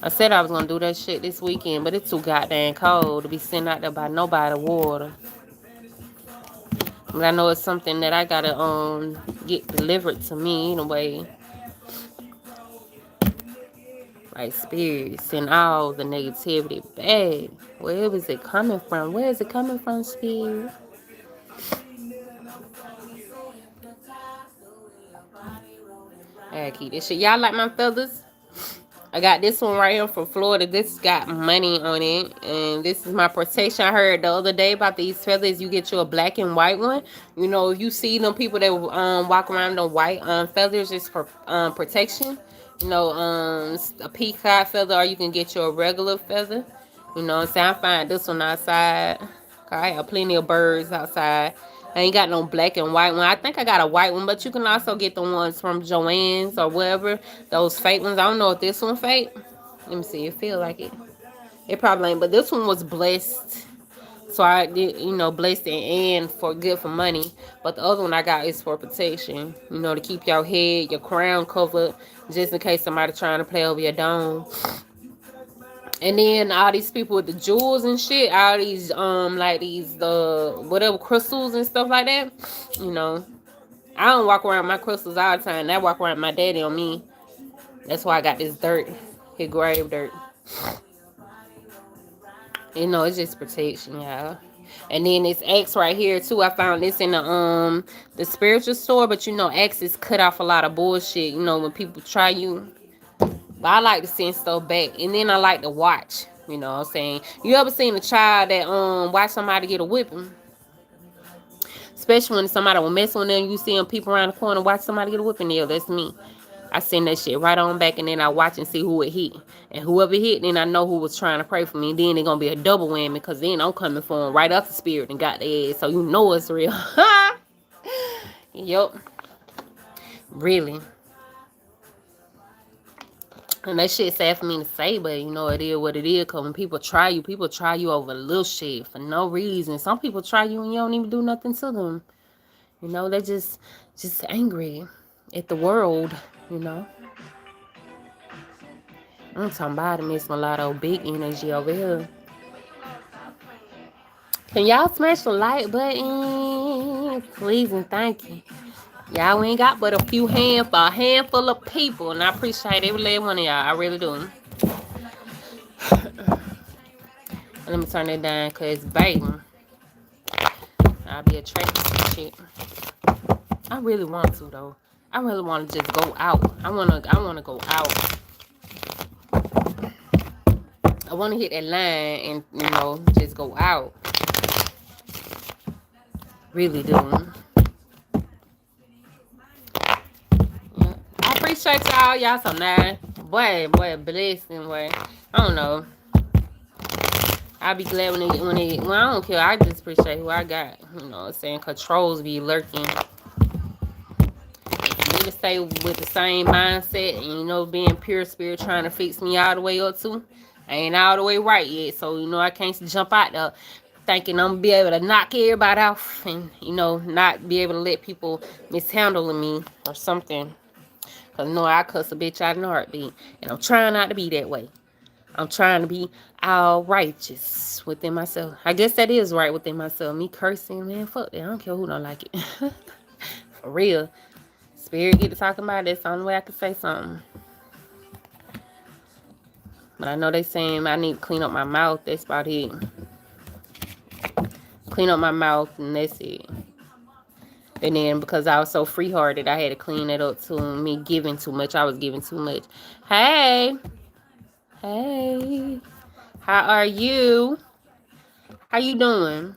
I said I was gonna do that shit this weekend, but it's too goddamn cold to be sitting out there by nobody water. But I know it's something that I gotta get delivered to me in a way. Like spirits and all the negativity back. Where is it coming from? Where is it coming from, spirit? I gotta keep this shit. Y'all like my feathers? I got this one right here from Florida. This got money on it. And this is my protection. I heard the other day about these feathers. You get you a black and white one. You know, if you see them people that walk around the white feathers, it's for protection. You know, a peacock feather, or you can get you a regular feather. You know what I'm saying? I find this one outside. I have plenty of birds outside. I ain't got no black and white one. I think I got a white one, but you can also get the ones from Joann's or wherever. Those fake ones. I don't know if this one fake. Let me see. It feel like it. It probably ain't. But this one was blessed. So I did, you know, blessed and for good for money. But the other one I got is for protection. You know, to keep your head, your crown covered, just in case somebody trying to play over your dome. And then all these people with the jewels and shit, all these like these whatever crystals and stuff like that. You know, I don't walk around my crystals all the time. I walk around my daddy on me. That's why I got this dirt, his grave dirt. You know, it's just protection, y'all. And then this X right here too. I found this in the spiritual store, but you know, X is cut off a lot of bullshit. You know, when people try you. But I like to send stuff back. And then I like to watch. You know what I'm saying? You ever seen a child that watch somebody get a whipping? Especially when somebody will mess with them. You see them people around the corner watch somebody get a whipping. Yeah, that's me. I send that shit right on back and then I watch and see who it hit. And whoever hit, then I know who was trying to pray for me. And then it's going to be a double whammy because then I'm coming for them right up the spirit and got their ass. So you know it's real. Yup. Really. And that shit sad for me to say, but you know, it is what it is. Because when people try you over little shit for no reason. Some people try you and you don't even do nothing to them. You know, they're just angry at the world, you know. I'm talking about it, missing a lot of big energy over here. Can y'all smash the like button? Please and thank you. Y'all ain't got but a handful of people, and I appreciate every last one of y'all. I really do. Let me turn it down, cause baby, I'll be attracted to shit. I really want to though. I really want to just go out. I wanna go out. I wanna hit that line and you know just go out. Really do. Yeah. I appreciate y'all. Y'all so nice. Boy, blessing, boy. I don't know. I be glad when I don't care. I just appreciate who I got. You know what I'm saying? Controls be lurking. Me to stay with the same mindset and, being pure spirit trying to fix me all the way up too. I ain't all the way right yet. So, I can't jump out there thinking I'm gonna be able to knock everybody off and, not be able to let people mishandle me or something. Cause I cuss a bitch out in a heartbeat. And I'm trying not to be that way. I'm trying to be all righteous within myself. I guess that is right within myself. Me cursing, man, fuck that. I don't care who don't like it. For real. Spirit get to talking about it. That's the only way I can say something. But I know they saying I need to clean up my mouth. That's about it. Clean up my mouth and that's it. And then because I was so free-hearted, I had to clean it up to me giving too much. I was giving too much. Hey. Hey. How are you? How you doing?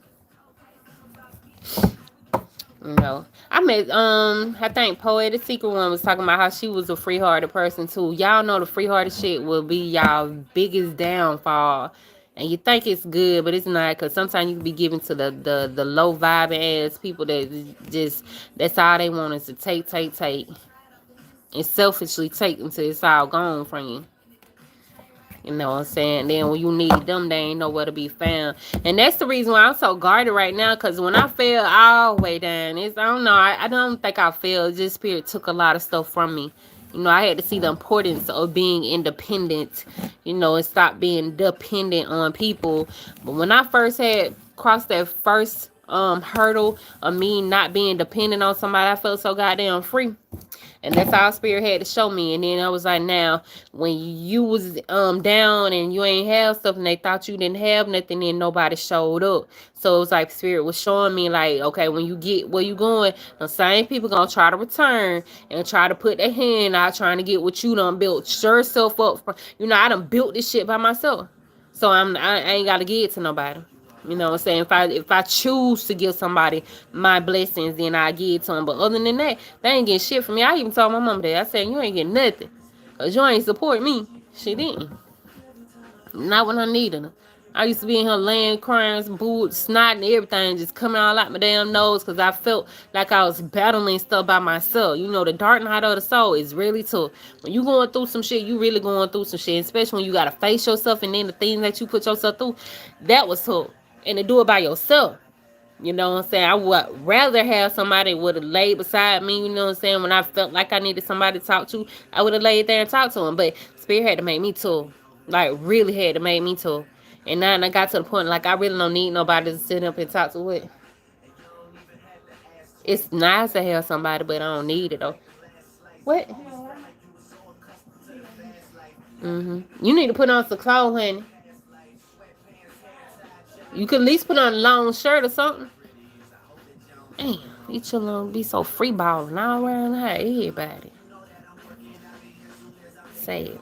I met I think Poetic Secret One was talking about how she was a free hearted person too. Y'all know the free hearted shit will be y'all biggest downfall. And you think it's good, but it's not, because sometimes you can be given to the low vibing ass people that just that's all they want is to take and selfishly take until it's all gone from you. You know what I'm saying? Then when you need them, they ain't nowhere to be found. And that's the reason why I'm so guarded right now. Because when I fell all the way down, I don't know. I don't think I fell. Just Spirit took a lot of stuff from me. I had to see the importance of being independent, and stop being dependent on people. But when I first had crossed that first hurdle of me not being dependent on somebody, I felt so goddamn free. And that's all Spirit had to show me. And then I was like, now, when you was down and you ain't have stuff and they thought you didn't have nothing, then nobody showed up. So it was like Spirit was showing me, like, okay, when you get where you going, the same people gonna try to return and try to put their hand out trying to get what you done built. Sure yourself up. I done built this shit by myself. So I ain't gotta give it to nobody. You know what I'm saying? If I choose to give somebody my blessings, then I give it to them. But other than that, they ain't getting shit from me. I even told my mom that. I said, you ain't getting nothing. Because you ain't support me. She didn't. Not when I needed her. I used to be in her laying, crying, booed, snot, and everything just coming all out my damn nose because I felt like I was battling stuff by myself. The dark night of the soul is really tough. When you going through some shit, you really going through some shit, especially when you got to face yourself and then the things that you put yourself through. That was tough. And to do it by yourself. You know what I'm saying? I would rather have somebody would have laid beside me, you know what I'm saying? When I felt like I needed somebody to talk to, I would have laid there and talked to him. But Spirit had to make me tough. Like, really had to make me tough. And now I got to the point, like, I really don't need nobody to sit up and talk to it. It's nice to have somebody, but I don't need it, though. What? You need to put on some clothes, honey. You could at least put on a long shirt or something. Damn, you children be so free balling all around her, everybody. Say it.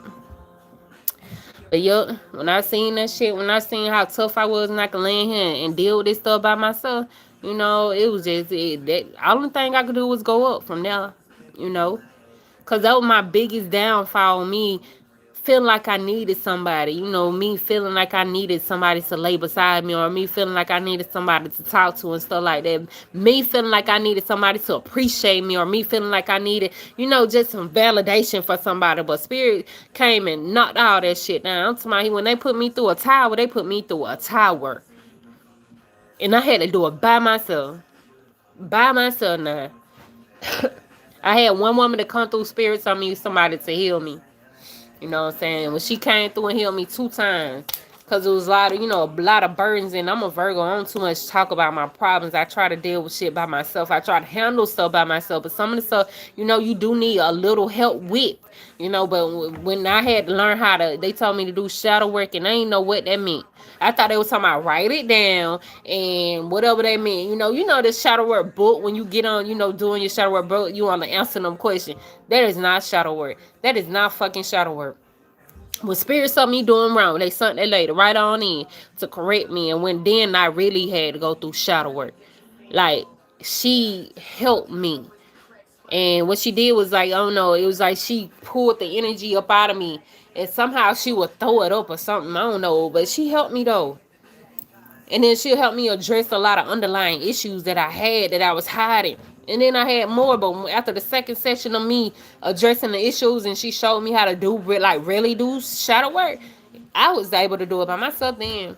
But yo, when I seen that shit, when I seen how tough I was and I could lay in here and deal with this stuff by myself, it was just that only thing I could do was go up from there, you know. Cause that was my biggest downfall. Me feeling like I needed somebody, me feeling like I needed somebody to lay beside me, or me feeling like I needed somebody to talk to and stuff like that. Me feeling like I needed somebody to appreciate me, or me feeling like I needed, just some validation for somebody. But Spirit came and knocked all that shit down. I'm talking about when they put me through a tower, they put me through a tower. And I had to do it by myself. By myself now. I had one woman to come through Spirit, so I need somebody to heal me. You know what I'm saying? When she came through and healed me 2 times. Because it was a lot of burdens. And I'm a Virgo. I don't too much talk about my problems. I try to deal with shit by myself. I try to handle stuff by myself. But some of the stuff, you do need a little help with. But when I had to learn they told me to do shadow work. And I didn't know what that meant. I thought they was talking about write it down and whatever they meant. This shadow work book, when you get on, doing your shadow work book, you want to answer them questions. That is not shadow work. That is not fucking shadow work. When Spirit saw me doing wrong, they sent that lady right on in to correct me. And then I really had to go through shadow work. Like, she helped me. And what she did was like, I don't know, it was like she pulled the energy up out of me. And somehow she would throw it up or something. I don't know. But she helped me though. And then she'll help me address a lot of underlying issues that I had that I was hiding. And then I had more, but after the second session of me addressing the issues and she showed me how to do, like really do shadow work, I was able to do it by myself then.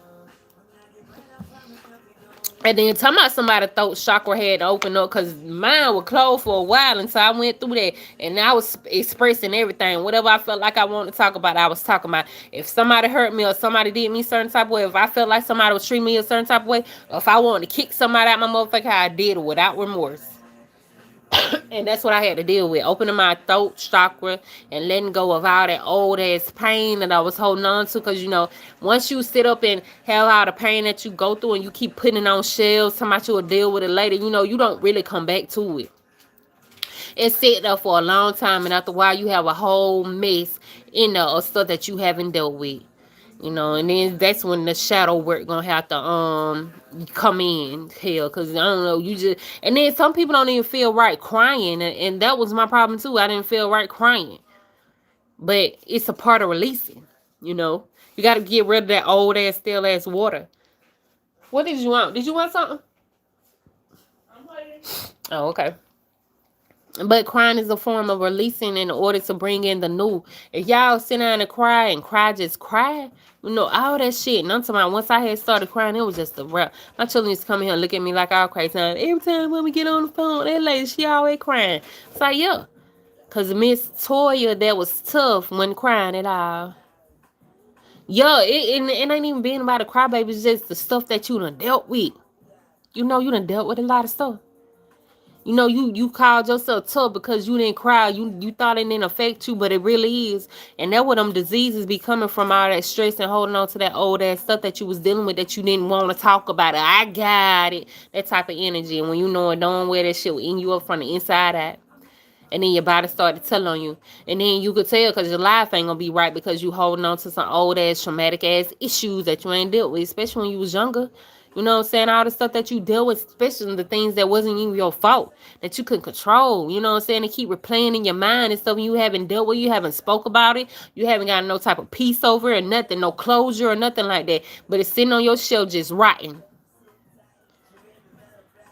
And then talking about somebody's throat chakra had to open up because mine was closed for a while until I went through that. And I was expressing everything. Whatever I felt like I wanted to talk about, I was talking about. If somebody hurt me or somebody did me a certain type of way, if I felt like somebody was treating me a certain type of way, or if I wanted to kick somebody out my motherfucker, I did it without remorse. And that's what I had to deal with. Opening my throat chakra and letting go of all that old ass pain that I was holding on to. Because, you know, once you sit up and have all the pain that you go through and you keep putting it on shelves, somebody you will deal with it later, you know, you don't really come back to it. It's sit there for a long time, and after a while, you have a whole mess in there of stuff that you haven't dealt with. You know, and then that's when the shadow work gonna have to come in, hell, cause I don't know, you just, and then some people don't even feel right crying, and that was my problem too. I didn't feel right crying, but it's a part of releasing. You know, you got to get rid of that old ass, stale ass water. What did you want? Did you want something? Oh, okay. But crying is a form of releasing in order to bring in the new. If y'all sit down and cry, just cry, you know, all that shit. And I'm talking about once I had started crying, it was just a wrap. My children used to come here and look at me like all crazy. Every time when we get on the phone, that lady, she always crying. It's like, yeah. Because Miss Toya, that was tough when crying at all. Yeah, it ain't even being about a crybaby. It's just the stuff that you done dealt with. You know, you done dealt with a lot of stuff. You know, you called yourself tough because you didn't cry. You thought it didn't affect you, but it really is. And that where them diseases be coming from, all that stress and holding on to that old ass stuff that you was dealing with that you didn't want to talk about. I got it. That type of energy. And when you know it, don't wear that shit will in you up from the inside out. And then your body started to tell on you. And then you could tell because your life ain't gonna be right because you holding on to some old ass traumatic ass issues that you ain't dealt with, especially when you was younger. You know what I'm saying? All the stuff that you dealt with, especially the things that wasn't even your fault, that you couldn't control. You know what I'm saying? To keep replaying in your mind and stuff you haven't dealt with, you haven't spoke about it, you haven't got no type of peace over it or nothing, no closure or nothing like that. But it's sitting on your shelf just rotting.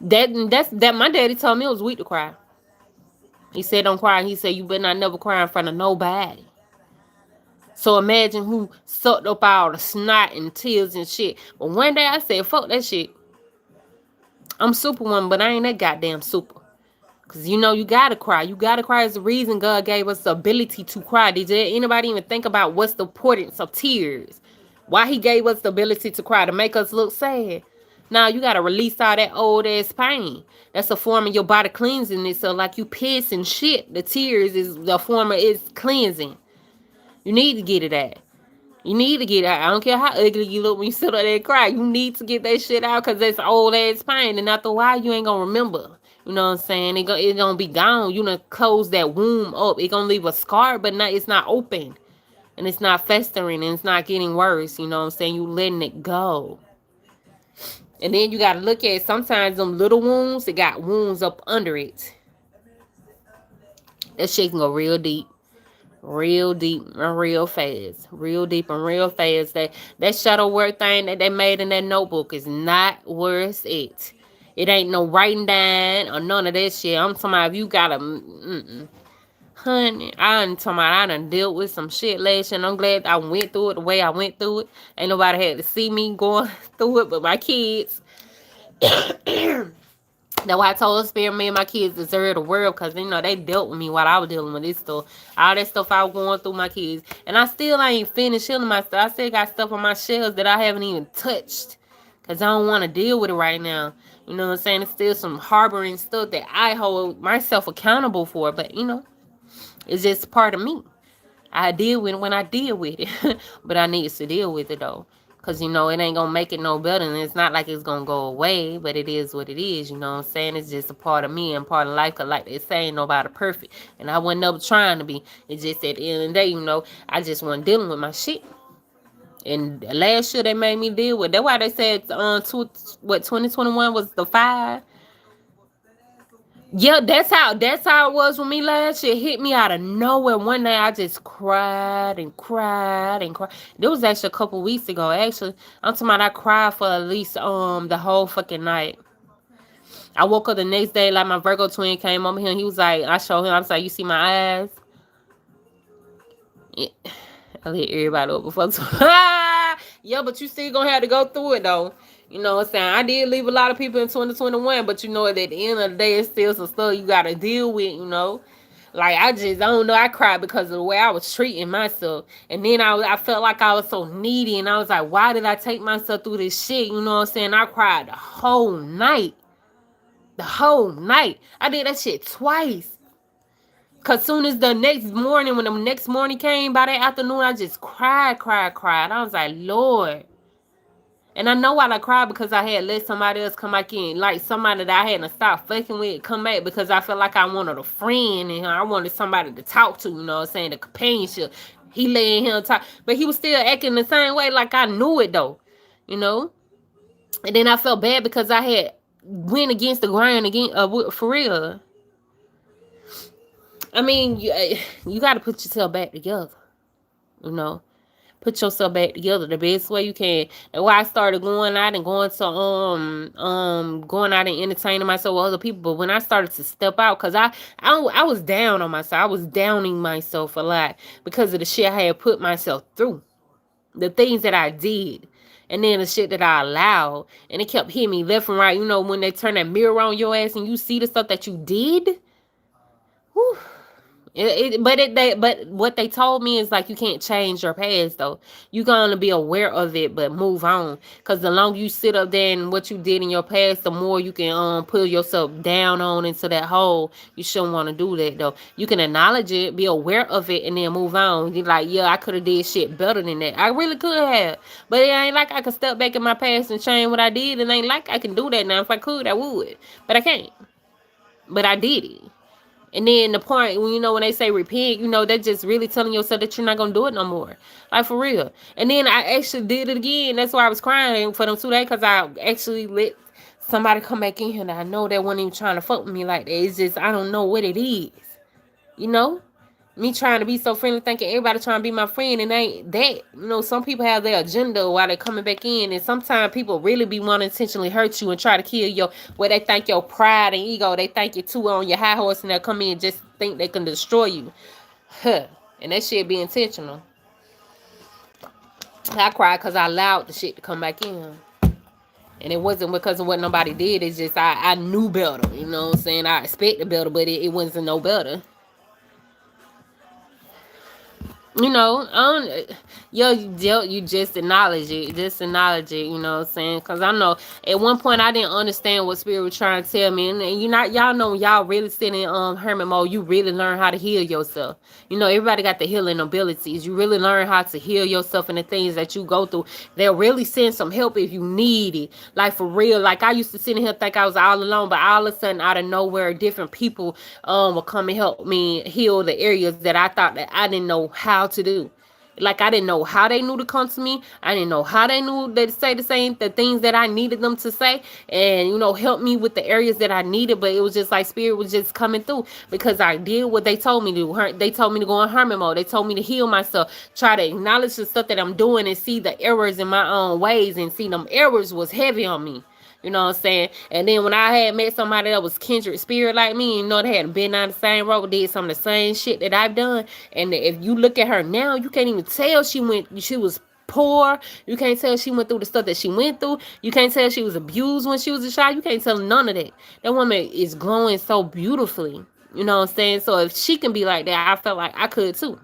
That my daddy told me it was weak to cry. He said don't cry. He said you better not never cry in front of nobody. So imagine who sucked up all the snot and tears and shit. But one day I said, fuck that shit. I'm Superwoman, but I ain't that goddamn super. Cause you know you gotta cry. You gotta cry is the reason God gave us the ability to cry. Did anybody even think about what's the importance of tears? Why he gave us the ability to cry? To make us look sad. Now you gotta release all that old ass pain. That's a form of your body cleansing itself. Like you piss and shit. The tears is the form of its cleansing. You need to get it out. You need to get it out. I don't care how ugly you look when you sit up there and cry. You need to get that shit out because that's old ass pain. And after a while, you ain't gonna remember. You know what I'm saying? It gonna be gone. You gonna close that womb up. It gonna leave a scar, but not, it's not open. And it's not festering and it's not getting worse. You know what I'm saying? You letting it go. And then you gotta look at sometimes them little wounds, it got wounds up under it. That shit can go real deep. Real deep and real fast. Real deep and real fast. That shadow work thing that they made in that notebook is not worth it. It ain't no writing down or none of that shit. I'm talking about if you got a honey, I'm talking about I done dealt with some shit last year and I'm glad I went through it the way I went through it. Ain't nobody had to see me going through it but my kids. That's why I told Spirit me and my kids deserve the world because, you know, they dealt with me while I was dealing with this stuff. All that stuff I was going through my kids. And I still ain't finished healing my stuff. I still got stuff on my shelves that I haven't even touched because I don't want to deal with it right now. You know what I'm saying? It's still some harboring stuff that I hold myself accountable for. But, you know, it's just part of me. I deal with it when I deal with it. But I need to deal with it, though. Because, you know, it ain't going to make it no better. And it's not like it's going to go away. But it is what it is. You know what I'm saying? It's just a part of me and part of life. Because like they say, ain't nobody perfect. And I wasn't never trying to be. It's just at the end of the day, you know, I just wasn't dealing with my shit. And last year they made me deal with. That's why they said 2021 was the 5. Yeah, that's how it was with me last year. It hit me out of nowhere. One day I just cried and cried and cried. It was actually a couple weeks ago. Actually, I'm talking about I cried for at least the whole fucking night. I woke up the next day like my Virgo twin came over here and he was like, I showed him, I was like, you see my eyes? Yeah. I let everybody up before. Yeah, but you still gonna have to go through it though. You know what I'm saying? I did leave a lot of people in 2021, but you know at the end of the day, it's still some stuff you gotta deal with. You know, like I don't know. I cried because of the way I was treating myself, and then I felt like I was so needy, and I was like, why did I take myself through this shit? You know what I'm saying? I cried the whole night. The whole night. I did that shit twice. Cause soon as the next morning, when the next morning came by that afternoon, I just cried, cried, cried. I was like, Lord. And I know why I cried because I had let somebody else come back in. Like somebody that I hadn't stopped fucking with come back because I felt like I wanted a friend and I wanted somebody to talk to, you know what I'm saying? The companionship. He laying here and talk. But he was still acting the same way like I knew it though. You know? And then I felt bad because I had went against the grain again for real. I mean, you got to put yourself back together, you know. Put yourself back together the best way you can. That's why I started going out and going out and entertaining myself with other people. But when I started to step out, cause I was down on myself. I was downing myself a lot because of the shit I had put myself through, the things that I did. And then the shit that I allowed. And it kept hitting me left and right. You know, when they turn that mirror on your ass and you see the stuff that you did. Whew. But what they told me is like you can't change your past though. You gonna be aware of it, but move on. Cause the longer you sit up there and what you did in your past, the more you can pull yourself down on into that hole. You shouldn't want to do that though. You can acknowledge it, be aware of it, and then move on. You're like, yeah, I could have did shit better than that. I really could have, but it ain't like I could step back in my past and change what I did. It ain't like I can do that now. If I could, I would, but I can't. But I did it. And then the point when when they say repent, that's just really telling yourself that you're not gonna do it no more. Like for real. And then I actually did it again. That's why I was crying for them 2 days because I actually let somebody come back in here that I know that wasn't even trying to fuck with me like that. It's just I don't know what it is. You know? Me trying to be so friendly, thinking everybody trying to be my friend, and ain't that. Some people have their agenda while they coming back in, and sometimes people really be wanting to intentionally hurt you and try to kill your, where they think your pride and ego, they think you're too on your high horse, and they'll come in and just think they can destroy you. Huh. And that shit be intentional. I cried because I allowed the shit to come back in. And it wasn't because of what nobody did. It's just I knew better. You know what I'm saying? I expected better, but it wasn't no better. You just acknowledge it. Just acknowledge it, you know what I'm saying? Because I know at one point I didn't understand what Spirit was trying to tell me. And y'all know, when y'all really sit in hermit mode, you really learn how to heal yourself. Everybody got the healing abilities. You really learn how to heal yourself and the things that you go through. They'll really send some help if you need it. Like for real. Like I used to sit in here think I was all alone, but all of a sudden out of nowhere, different people will come and help me heal the areas that I thought that I didn't know how to do. Like I didn't know how they knew to come to me. I didn't know how they knew to say the things that I needed them to say, and help me with the areas that I needed. But it was just like Spirit was just coming through because I did what they told me to do. They told me to go in hermit mode. They told me to heal myself, try to acknowledge the stuff that I'm doing, and see the errors in my own ways, and see them errors was heavy on me. You know what I'm saying? And then when I had met somebody that was kindred spirit like me, they hadn't been down the same road, did some of the same shit that I've done. And if you look at her now, you can't even tell she was poor. You can't tell she went through the stuff that she went through. You can't tell she was abused when she was a child. You can't tell none of that. That woman is glowing so beautifully. You know what I'm saying? So if she can be like that, I felt like I could too.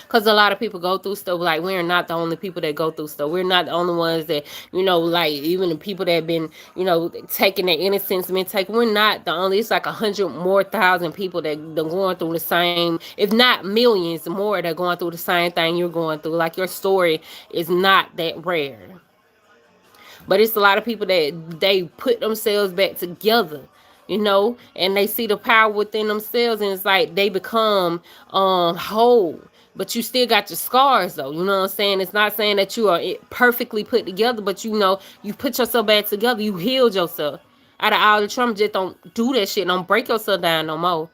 Because a lot of people go through stuff. Like, we're not the only people that go through stuff. We're not the only ones that, like, even the people that have been, taking their innocence, been taken. We're not the only. It's like 100,000 people that are going through the same, if not millions more, that are going through the same thing you're going through. Like, your story is not that rare. But it's a lot of people that they put themselves back together, and they see the power within themselves, and it's like they become whole. But you still got your scars though, you know what I'm saying? It's not saying that you are perfectly put together, but you put yourself back together, you healed yourself. out of all the trauma, just don't do that shit. Don't break yourself down no more.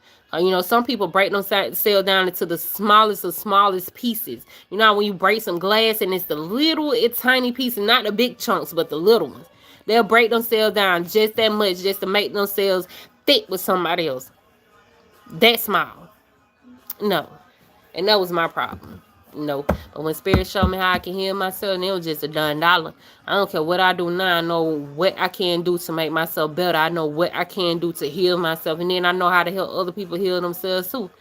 Some people break themselves down into the smallest of smallest pieces. When you break some glass and it's the little, it's tiny pieces, not the big chunks, but the little ones. They'll break themselves down just that much just to make themselves fit with somebody else. That small. No. And that was my problem. But when Spirit showed me how I can heal myself, and it was just a done dollar. I don't care what I do now. I know what I can do to make myself better. I know what I can do to heal myself. And then I know how to help other people heal themselves too.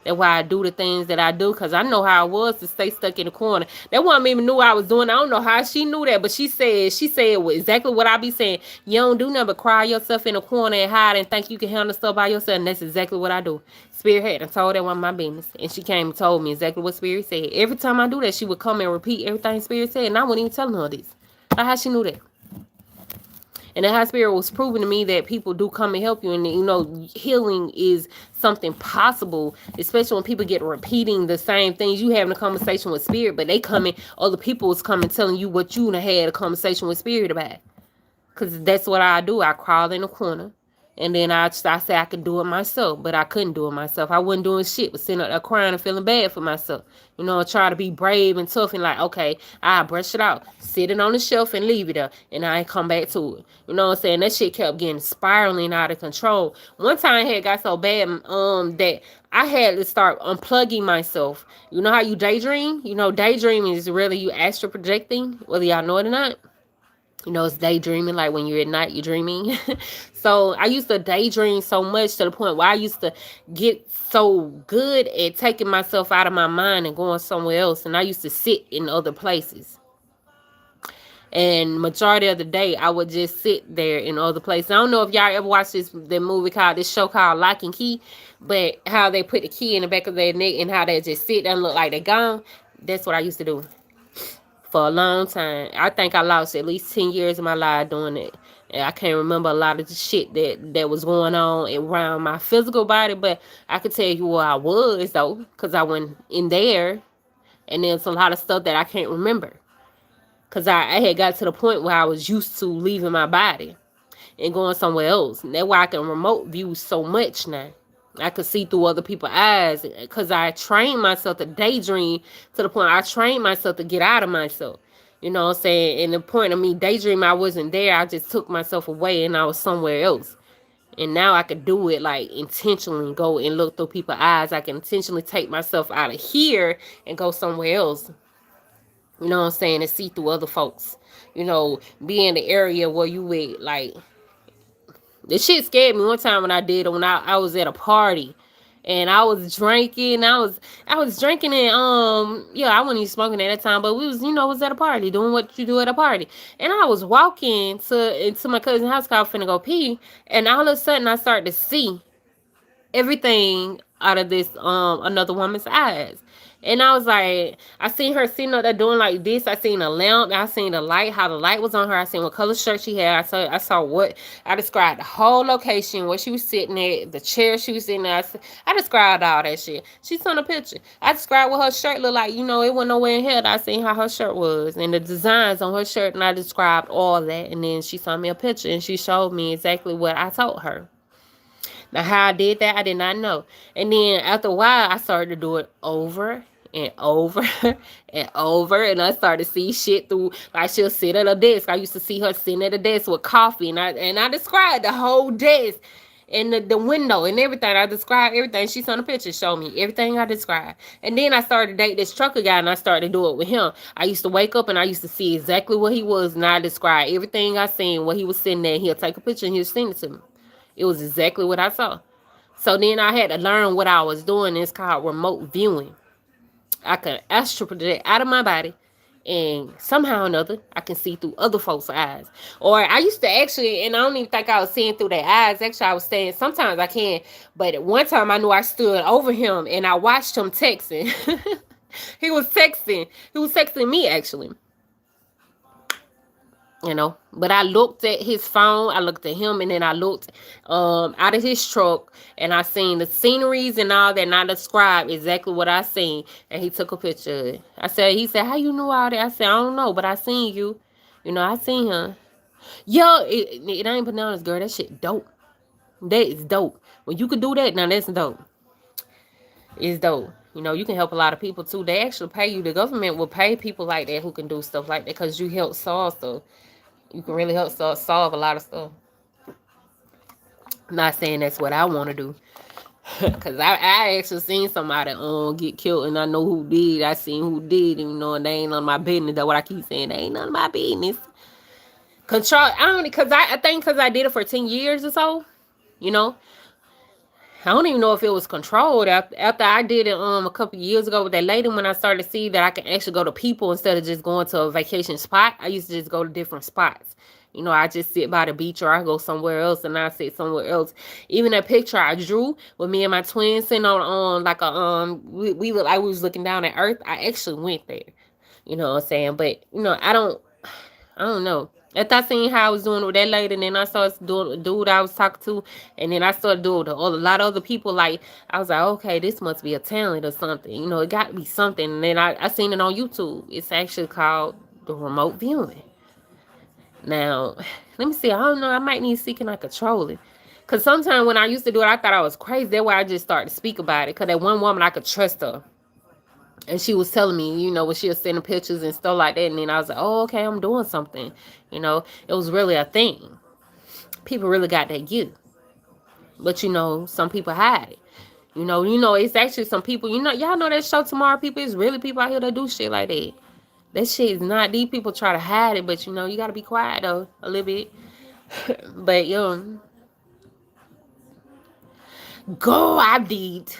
That's why I do the things that I do, because I know how it was to stay stuck in the corner. That woman even knew I was doing. I don't know how she knew that, but she said exactly what I be saying. You don't do nothing but cry yourself in the corner and hide and think you can handle stuff by yourself. And that's exactly what I do. Spirit had and told that one my business. And she came and told me exactly what Spirit said. Every time I do that, she would come and repeat everything Spirit said. And I wasn't even telling her this. Like how she knew that. And the High Spirit was proving to me that people do come and help you. And, healing is something possible, especially when people get repeating the same things. You having a conversation with Spirit, but they coming, other people is coming telling you what you had a conversation with Spirit about. Because that's what I do. I crawl in the corner. And then I say I could do it myself, but I couldn't do it myself. I wasn't doing shit, but sitting up there crying and feeling bad for myself. Try to be brave and tough and like, okay, I brush it out, sit it on the shelf and leave it there, and I ain't come back to it. You know what I'm saying? That shit kept getting spiraling out of control. One time it had got so bad that I had to start unplugging myself. You know how you daydream? Daydreaming is really you astral projecting, whether y'all know it or not. It's daydreaming, like when you're at night, you're dreaming. So I used to daydream so much to the point where I used to get so good at taking myself out of my mind and going somewhere else. And I used to sit in other places. And majority of the day, I would just sit there in other places. I don't know if y'all ever watched this show called Lock and Key, but how they put the key in the back of their neck and how they just sit there and look like they're gone. That's what I used to do for a long time. I think I lost at least 10 years of my life doing it. And I can't remember a lot of the shit that was going on around my physical body, but I could tell you where I was, though, because I went in there, and there's a lot of stuff that I can't remember. Because I had got to the point where I was used to leaving my body and going somewhere else. And that's why I can remote view so much now. I could see through other people's eyes because I trained myself to daydream to the point I trained myself to get out of myself. You know what I'm saying? And the point of me daydreaming, I wasn't there. I just took myself away and I was somewhere else. And now I could do it like intentionally, go and look through people's eyes. I can intentionally take myself out of here and go somewhere else. You know what I'm saying? And see through other folks. Be in the area where you would like. The shit scared me one time when I did it when I was at a party and I was drinking. I was drinking and I wasn't even smoking at that time, but we was at a party doing what you do at a party. And I was walking into my cousin's house cause I was finna go pee, and all of a sudden I started to see everything out of this another woman's eyes. And I was like, I seen her sitting up there doing like this. I seen a lamp. I seen the light, how the light was on her. I seen what color shirt she had. I saw what I described the whole location, where she was sitting at, the chair she was sitting at. I described all that shit. She sent a picture. I described what her shirt looked like. It wasn't nowhere in here. I seen how her shirt was and the designs on her shirt, and I described all that. And then she sent me a picture and she showed me exactly what I told her. Now, how I did that, I did not know. And then after a while, I started to do it over and over and over. And I started to see shit through, like she'll sit at a desk. I used to see her sitting at a desk with coffee. And I described the whole desk and the window and everything. I described everything. She sent a picture, showed me everything I described. And then I started to date this trucker guy, and I started to do it with him. I used to wake up and I used to see exactly what he was, and I described everything I seen, what he was sitting there. He'll take a picture and he'll send it to me. It was exactly what I saw. So then I had to learn what I was doing. It's called remote viewing. I can astral project out of my body, and somehow or another, I can see through other folks' eyes. Or I used to actually, and I don't even think I was seeing through their eyes. Actually, I was saying sometimes I can. But at one time, I knew I stood over him, and I watched him texting. He was texting. He was texting me, actually. But I looked at his phone, I looked at him, and then I looked out of his truck, and I seen the sceneries and all that, and I described exactly what I seen, and he took a picture of it. He said, how you know all that? I said, I don't know, but I seen you. I seen him. Yo, it ain't bananas, girl. That shit dope. That is dope. When you can do that, now that's dope. It's dope. You know, you can help a lot of people too. They actually pay you. The government will pay people like that who can do stuff like that because you help solve stuff. You can really help solve a lot of stuff. I'm not saying that's what I want to do. Cause I actually seen somebody get killed and I know who did. I seen who did, and you know, and they ain't none of my business. That's what I keep saying. They ain't none of my business. Control. I don't cause I think cause I did it for 10 years or so. You know, I don't even know if it was controlled after I did it a couple years ago with that lady. When I started to see that I can actually go to people instead of just going to a vacation spot, I used to just go to different spots. You know, I just sit by the beach or I go somewhere else and I sit somewhere else. Even that picture I drew with me and my twins sitting on like a we look like we was looking down at Earth. I actually went there. You know what I'm saying? But you know, I don't know. After I seen how I was doing with that lady, and then I started doing with the dude I was talking to, and then I started doing with a lot of other people. Like, I was like, okay, this must be a talent or something. You know, it got to be something. And then I seen it on YouTube. It's actually called the remote viewing. Now, let me see. I don't know. I might need to see can I control it. Because sometimes when I used to do it, I thought I was crazy. That's why I just started to speak about it. Because that one woman, I could trust her. And she was telling me, you know, when she was sending pictures and stuff like that. And then I was like, oh, okay, I'm doing something. You know, it was really a thing. People really got that gift. But, you know, some people hide it. You know, it's actually some people, you know, y'all know that show Tomorrow People. It's really people out here that do shit like that. That shit is not, these people try to hide it, but, you know, you got to be quiet, though, a little bit. But, yo, go, I did.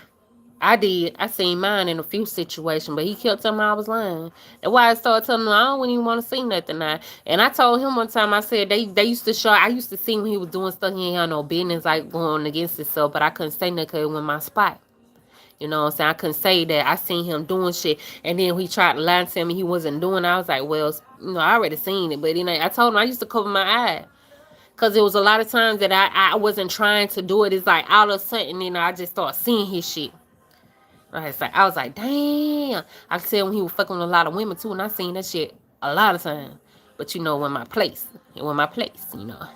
I did. I seen mine in a few situations, but he kept telling me I was lying. That's why I started telling him I don't even want to see nothing now. And I told him one time, I said they used to show. I used to see when he was doing stuff he ain't had no business like going against himself, but I couldn't say nothing because it was my spot. You know what I'm saying? I couldn't say that I seen him doing shit, and then he tried to lie to me he wasn't doing. I was like, well, you know, I already seen it, but then I told him I used to cover my eye. Cause it was a lot of times that I wasn't trying to do it. It's like all of a sudden, you know, I just started seeing his shit. Right, it's like I was like, damn. I could tell when he was fucking with a lot of women too, and I seen that shit a lot of times. But you know, when my place, you know.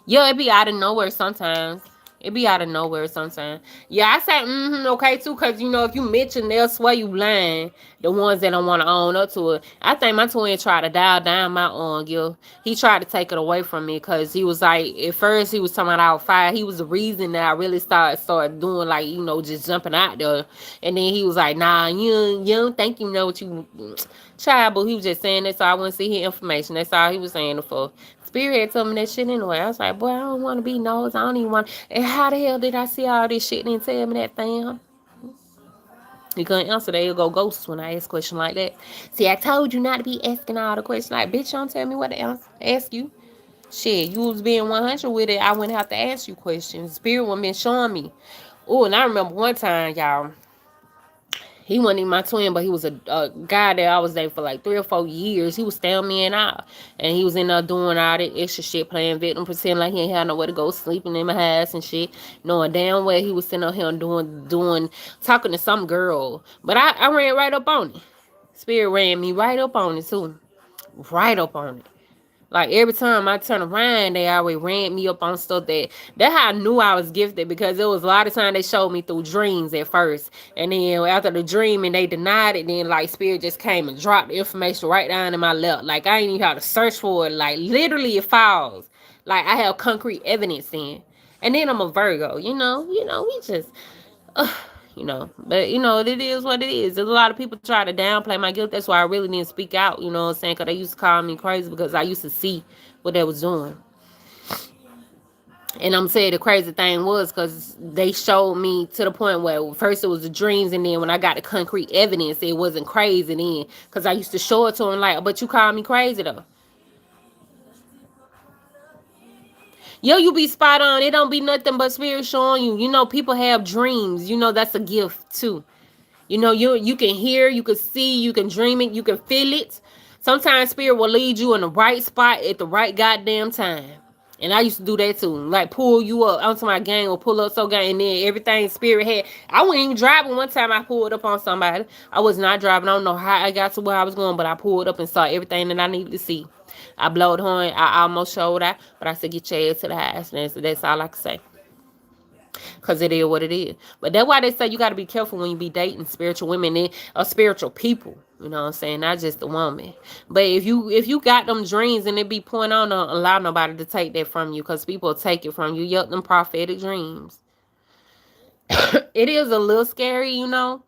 Yeah, it be out of nowhere sometimes. It be out of nowhere sometimes. Yeah, I say okay too, cause you know if you mention they'll swear you lying. The ones that don't want to own up to it. I think my twin tried to dial down my guilt. He tried to take it away from me because he was like, at first he was talking about I was fired. He was the reason that I really started doing like, you know, just jumping out there. And then he was like, nah, you don't think you know what you child, but he was just saying that so I wouldn't see his information. That's all he was saying it for. Spirit had told me that shit anyway. I was like, boy, I don't want to be nosed. I don't even want. And how the hell did I see all this shit and tell me that thing? You couldn't answer. There you go, ghosts when I ask a question like that. See, I told you not to be asking all the questions. Like, bitch, don't tell me what to ask you. Shit, you was being 100 with it. I wouldn't have to ask you questions. Spirit would been showing me. Oh, and I remember one time, y'all. He wasn't even my twin, but he was a guy that I was dating for like 3 or 4 years. He was staring me in out. And he was in there doing all that extra shit, playing victim, pretending like he ain't had nowhere to go, sleeping in my house and shit. Knowing damn well he was sitting up here talking to some girl. But I ran right up on it. Spirit ran me right up on it, too. Right up on it. Like every time I turn around, they always ran me up on stuff that's how I knew I was gifted because there was a lot of times they showed me through dreams at first. And then after the dream and they denied it, then like spirit just came and dropped the information right down in my lap. Like I ain't even have to search for it. Like literally it falls. Like I have concrete evidence in. And then I'm a Virgo, we just but it is what it is. There's a lot of people try to downplay my guilt. That's why I really didn't speak out, you know what I'm saying? Because they used to call me crazy because I used to see what they was doing. And I'm saying the crazy thing was because they showed me to the point where first it was the dreams, and then when I got the concrete evidence, it wasn't crazy then. Because I used to show it to them like, but you call me crazy though. Yo, you be spot on. It don't be nothing but spirit showing you. You know, people have dreams. You know, that's a gift too. You know, you can hear, you can see, you can dream it, you can feel it. Sometimes spirit will lead you in the right spot at the right goddamn time. And I used to do that too. Like pull you up onto my gang or pull up so gang and then everything spirit had. I wasn't even driving one time I pulled up on somebody. I was not driving. I don't know how I got to where I was going, but I pulled up and saw everything that I needed to see. I blowed the horn. I almost showed out, but I said, get your ass to the house. And that's all I can say. Because it is what it is. But that's why they say you got to be careful when you be dating spiritual women or spiritual people. You know what I'm saying? Not just a woman. But if you got them dreams and it be point on, don't allow nobody to take that from you because people take it from you. Yup, them prophetic dreams. It is a little scary, you know.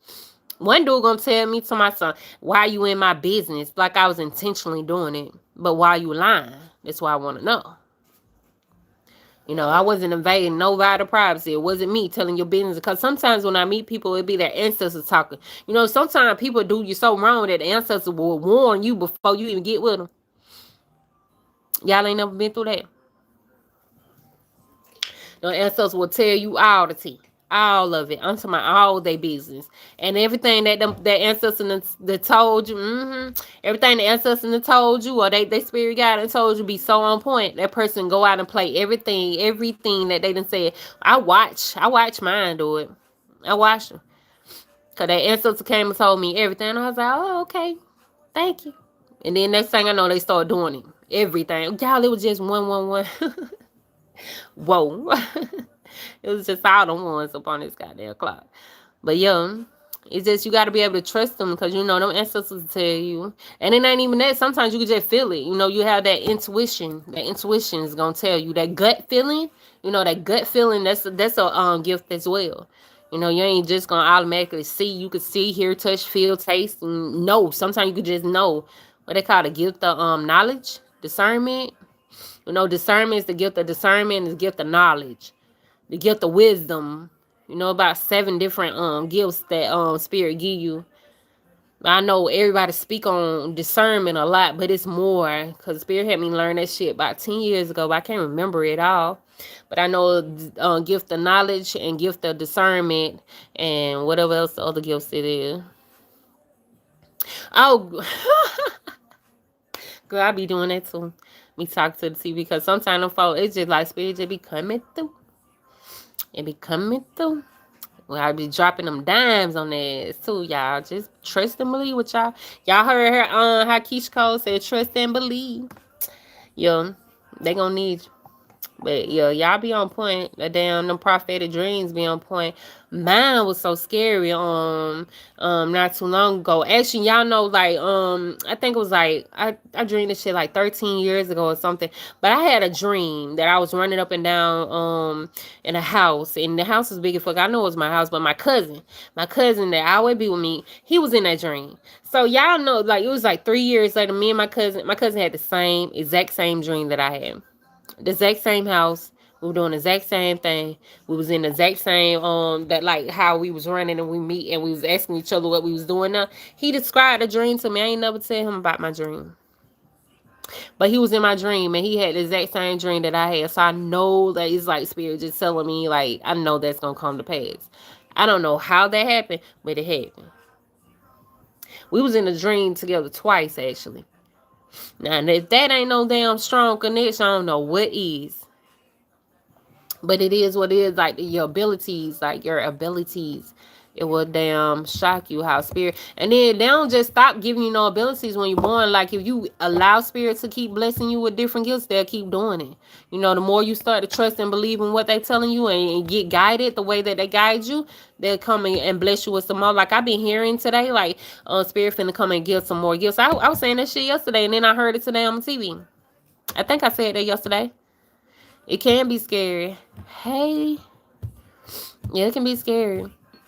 One dude gonna tell me to my son, why you in my business? Like I was intentionally doing it. But why you lying? That's why I want to know. You know, I wasn't invading nobody's privacy. It wasn't me telling your business. Because sometimes when I meet people, it be their ancestors talking. You know, sometimes people do you so wrong that the ancestors will warn you before you even get with them. Y'all ain't never been through that. The ancestors will tell you all the tea. All of it. I'm talking about all their business. And everything that their ancestors that told you, everything the ancestors that told you or they spirit guide and told you be so on point. That person go out and play everything that they done said. I watch mine do it. I watch them. Because that ancestor came and told me everything. And I was like, oh, okay. Thank you. And then next thing I know, they start doing it. Everything. Y'all, it was just 111. Whoa. It was just all the ones up on this goddamn clock. But yeah, it's just you got to be able to trust them because you know them ancestors tell you. And it ain't even that. Sometimes you can just feel it. You know, you have that intuition. That intuition is gonna tell you that gut feeling. You know, that gut feeling. That's a gift as well. You know, you ain't just gonna automatically see. You could see, hear, touch, feel, taste, and know. Sometimes you could just know. What they call the gift of knowledge, discernment. You know, discernment is the gift of discernment, is the gift of knowledge, the gift of wisdom. You know, about 7 different gifts that spirit give you. I know everybody speak on discernment a lot, but it's more because spirit had me learn that shit about 10 years ago. But I can't remember it all. But I know gift of knowledge and gift of discernment and whatever else the other gifts it is. Oh, girl, I be doing that too. Me talk to the TV because sometimes them folks, it's just like spirit just be coming through. It be coming through. Well, I be dropping them dimes on their ass too, y'all. Just trust and believe what y'all. Y'all heard her how Keisha Cole said, trust and believe. Yo, they gonna need you. But yeah, y'all be on point. The damn them prophetic dreams be on point. Mine was so scary not too long ago. Actually, y'all know like I think it was like I dreamed this shit like 13 years ago or something. But I had a dream that I was running up and down in a house, and the house was big as fuck. I know it was my house, but my cousin that always be with me, he was in that dream. So y'all know like it was like 3 years later, me and my cousin had the exact same dream that I had. The exact same house. We were doing the exact same thing. We was in the exact same that like how we was running and we meet and we was asking each other what we was doing now. He described a dream to me. I ain't never tell him about my dream. But he was in my dream and he had the exact same dream that I had. So I know that it's like spirit just telling me like I know that's gonna come to pass. I don't know how that happened, but it happened. We was in a dream together twice actually. Now if that ain't no damn strong connection, I don't know what is. But it is what it is, like your abilities, it will damn shock you how spirit. And then they don't just stop giving you no abilities when you're born. Like if you allow spirit to keep blessing you with different gifts, they'll keep doing it. You know, the more you start to trust and believe in what they're telling you and get guided the way that they guide you, they'll come and bless you with some more. Like I've been hearing today, like spirit finna come and give some more gifts. I was saying that shit yesterday and then I heard it today on TV. I think I said that yesterday. It can be scary. Hey. Yeah, it can be scary.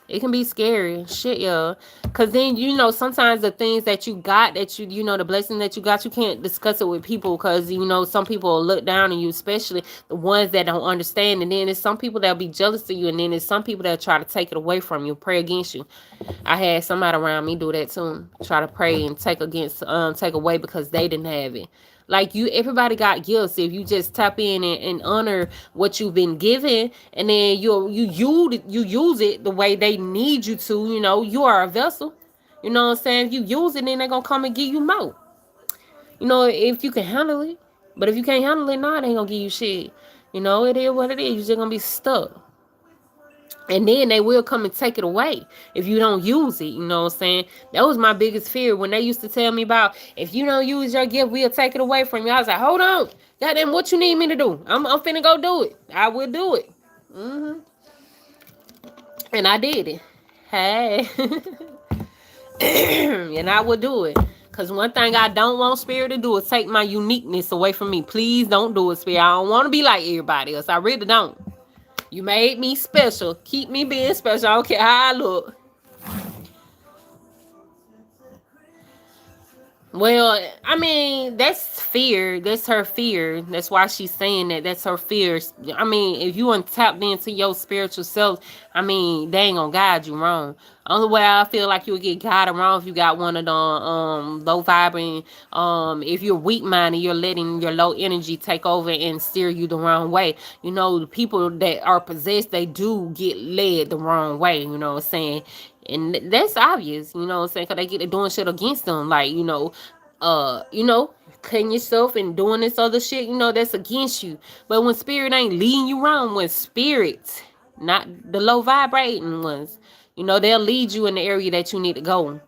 It can be scary. Shit, y'all. Because then, you know, sometimes the things that you got, you know, the blessing that you got, you can't discuss it with people because, you know, some people will look down on you, especially the ones that don't understand. And then there's some people that'll be jealous of you. And then there's some people that'll try to take it away from you, pray against you. I had somebody around me do that too. Try to pray and take away because they didn't have it. Like everybody got gifts. If you just tap in and honor what you've been given, and then you use it the way they need you to. You know, you are a vessel. You know what I'm saying? If you use it, then they're gonna come and give you more. You know, if you can handle it. But if you can't handle it, nah, they ain't gonna give you shit. You know, it is what it is. You're just gonna be stuck. And then they will come and take it away if you don't use it. You know what I'm saying? That was my biggest fear when they used to tell me about, if you don't use your gift, we'll take it away from you. I was like, hold on. Goddamn, what you need me to do? I'm finna go do it. I will do it. And I did it. Hey. And I would do it. Because one thing I don't want Spirit to do is take my uniqueness away from me. Please don't do it, Spirit. I don't want to be like everybody else. I really don't. You made me special. Keep me being special. I don't care how I look. Well, I mean, that's fear. That's her fear. That's why she's saying that. That's her fear. I mean, if you want tapped into your spiritual self, I mean, they ain't gonna guide you wrong. Only way I feel like you'll get guided wrong if you got one of the low vibrating. If you're weak minded, you're letting your low energy take over and steer you the wrong way. You know, the people that are possessed, they do get led the wrong way. You know what I'm saying? And that's obvious, you know what I'm saying? Because they get to doing shit against them. Like, you know, cutting yourself and doing this other shit, you know, that's against you. But when spirit ain't leading you wrong, when spirits, not the low vibrating ones, you know, they'll lead you in the area that you need to go.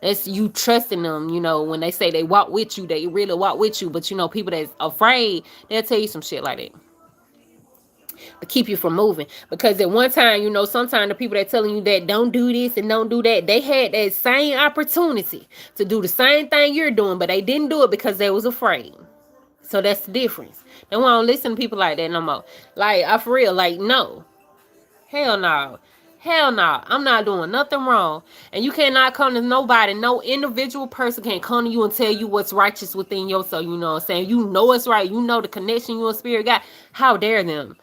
That's you trusting them, you know, when they say they walk with you, they really walk with you. But, you know, people that's afraid, they'll tell you some shit like that to keep you from moving. Because at one time, you know, sometimes the people that telling you that don't do this and don't do that, they had that same opportunity to do the same thing you're doing, but they didn't do it because they was afraid. So that's the difference. They won't listen to people like that no more. Like, I for real, like, no. Hell no. Hell no. I'm not doing nothing wrong. And you cannot come to nobody. No individual person can come to you and tell you what's righteous within yourself. You know what I'm saying? You know it's right. You know the connection you and spirit got. How dare them?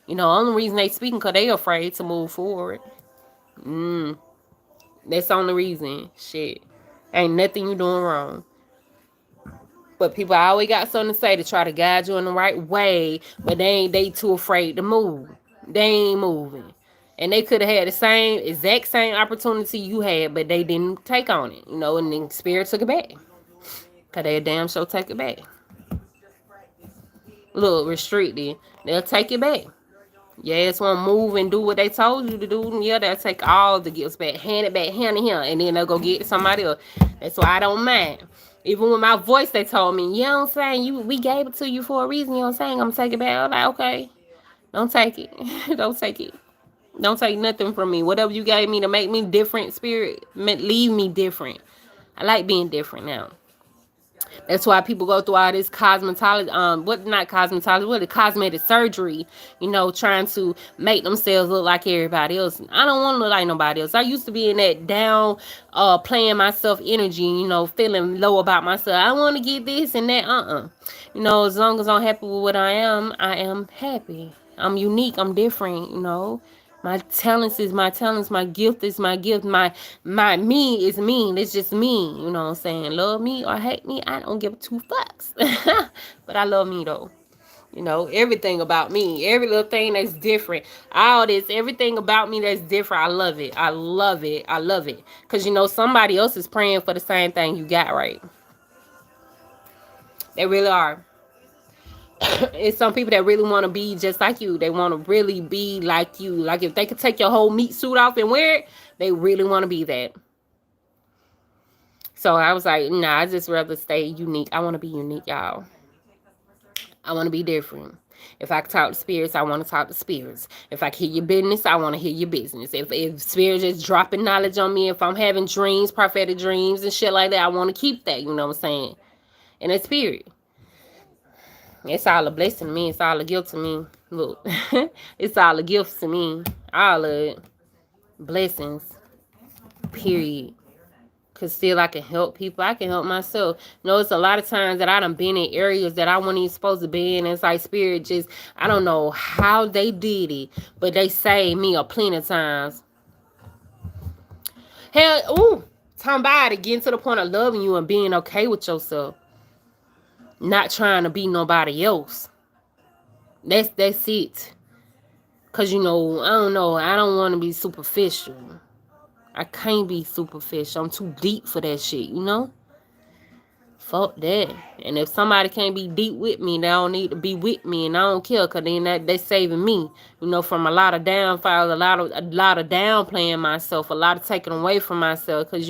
You know, only reason they speaking because they afraid to move forward. That's the only reason. Shit. Ain't nothing you doing wrong. But people always got something to say to try to guide you in the right way. But they too afraid to move. They ain't moving. And they could have had the exact same opportunity you had, but they didn't take on it. You know, and then spirit took it back. Because they damn sure take it back. Look, restricted. They'll take it back. Yeah, it's want to move and do what they told you to do. Yeah, they'll take all the gifts back, hand it back, hand it here, and then they'll go get somebody else. That's why I don't mind. Even with my voice, they told me, you know what I'm saying? We gave it to you for a reason, you know what I'm saying? I'm going to take it back. I was like, okay, don't take it. Don't take it. Don't take nothing from me. Whatever you gave me to make me different, spirit, leave me different. I like being different now. That's why people go through all this cosmetology, what the cosmetic surgery, you know, trying to make themselves look like everybody else. I don't want to look like nobody else. I used to be in that down, playing myself energy, you know, feeling low about myself. I want to get this and that, You know, as long as I'm happy with what I am happy. I'm unique, I'm different, you know. My talents is my talents. My gift is my gift. My me is me. It's just me. You know what I'm saying? Love me or hate me, I don't give two fucks. But I love me though. You know, everything about me. Every little thing that's different. All this, everything about me that's different. I love it. I love it. I love it. Because, you know, somebody else is praying for the same thing you got, right? They really are. It's some people that really want to be just like you. They want to really be like you. Like if they could take your whole meat suit off and wear it, they really want to be that. So I was like, nah, I just rather stay unique. I want to be unique, y'all. I want to be different. If I can talk to spirits, I want to talk to spirits. If I can hear your business, I want to hear your business. If spirits just dropping knowledge on me, if I'm having dreams, prophetic dreams and shit like that, I want to keep that, you know what I'm saying? And it's spirit. It's all a blessing to me. It's all a gift to me. Look, it's all a gift to me. All of it. Blessings. Period. Because still I can help people. I can help myself. You know, it's a lot of times that I done been in areas that I wasn't even supposed to be in. It's like spirit just, I don't know how they did it, but they saved me a plenty of times. Hell, ooh, talking about it, getting to the point of loving you and being okay with yourself. Not trying to be nobody else. That's it. Cause you know, I don't know. I don't want to be superficial. I can't be superficial. I'm too deep for that shit, you know? Fuck that. And if somebody can't be deep with me, they don't need to be with me, and I don't care, cause then that they saving me, from a lot of downfalls, a lot of downplaying myself, a lot of taking away from myself, cause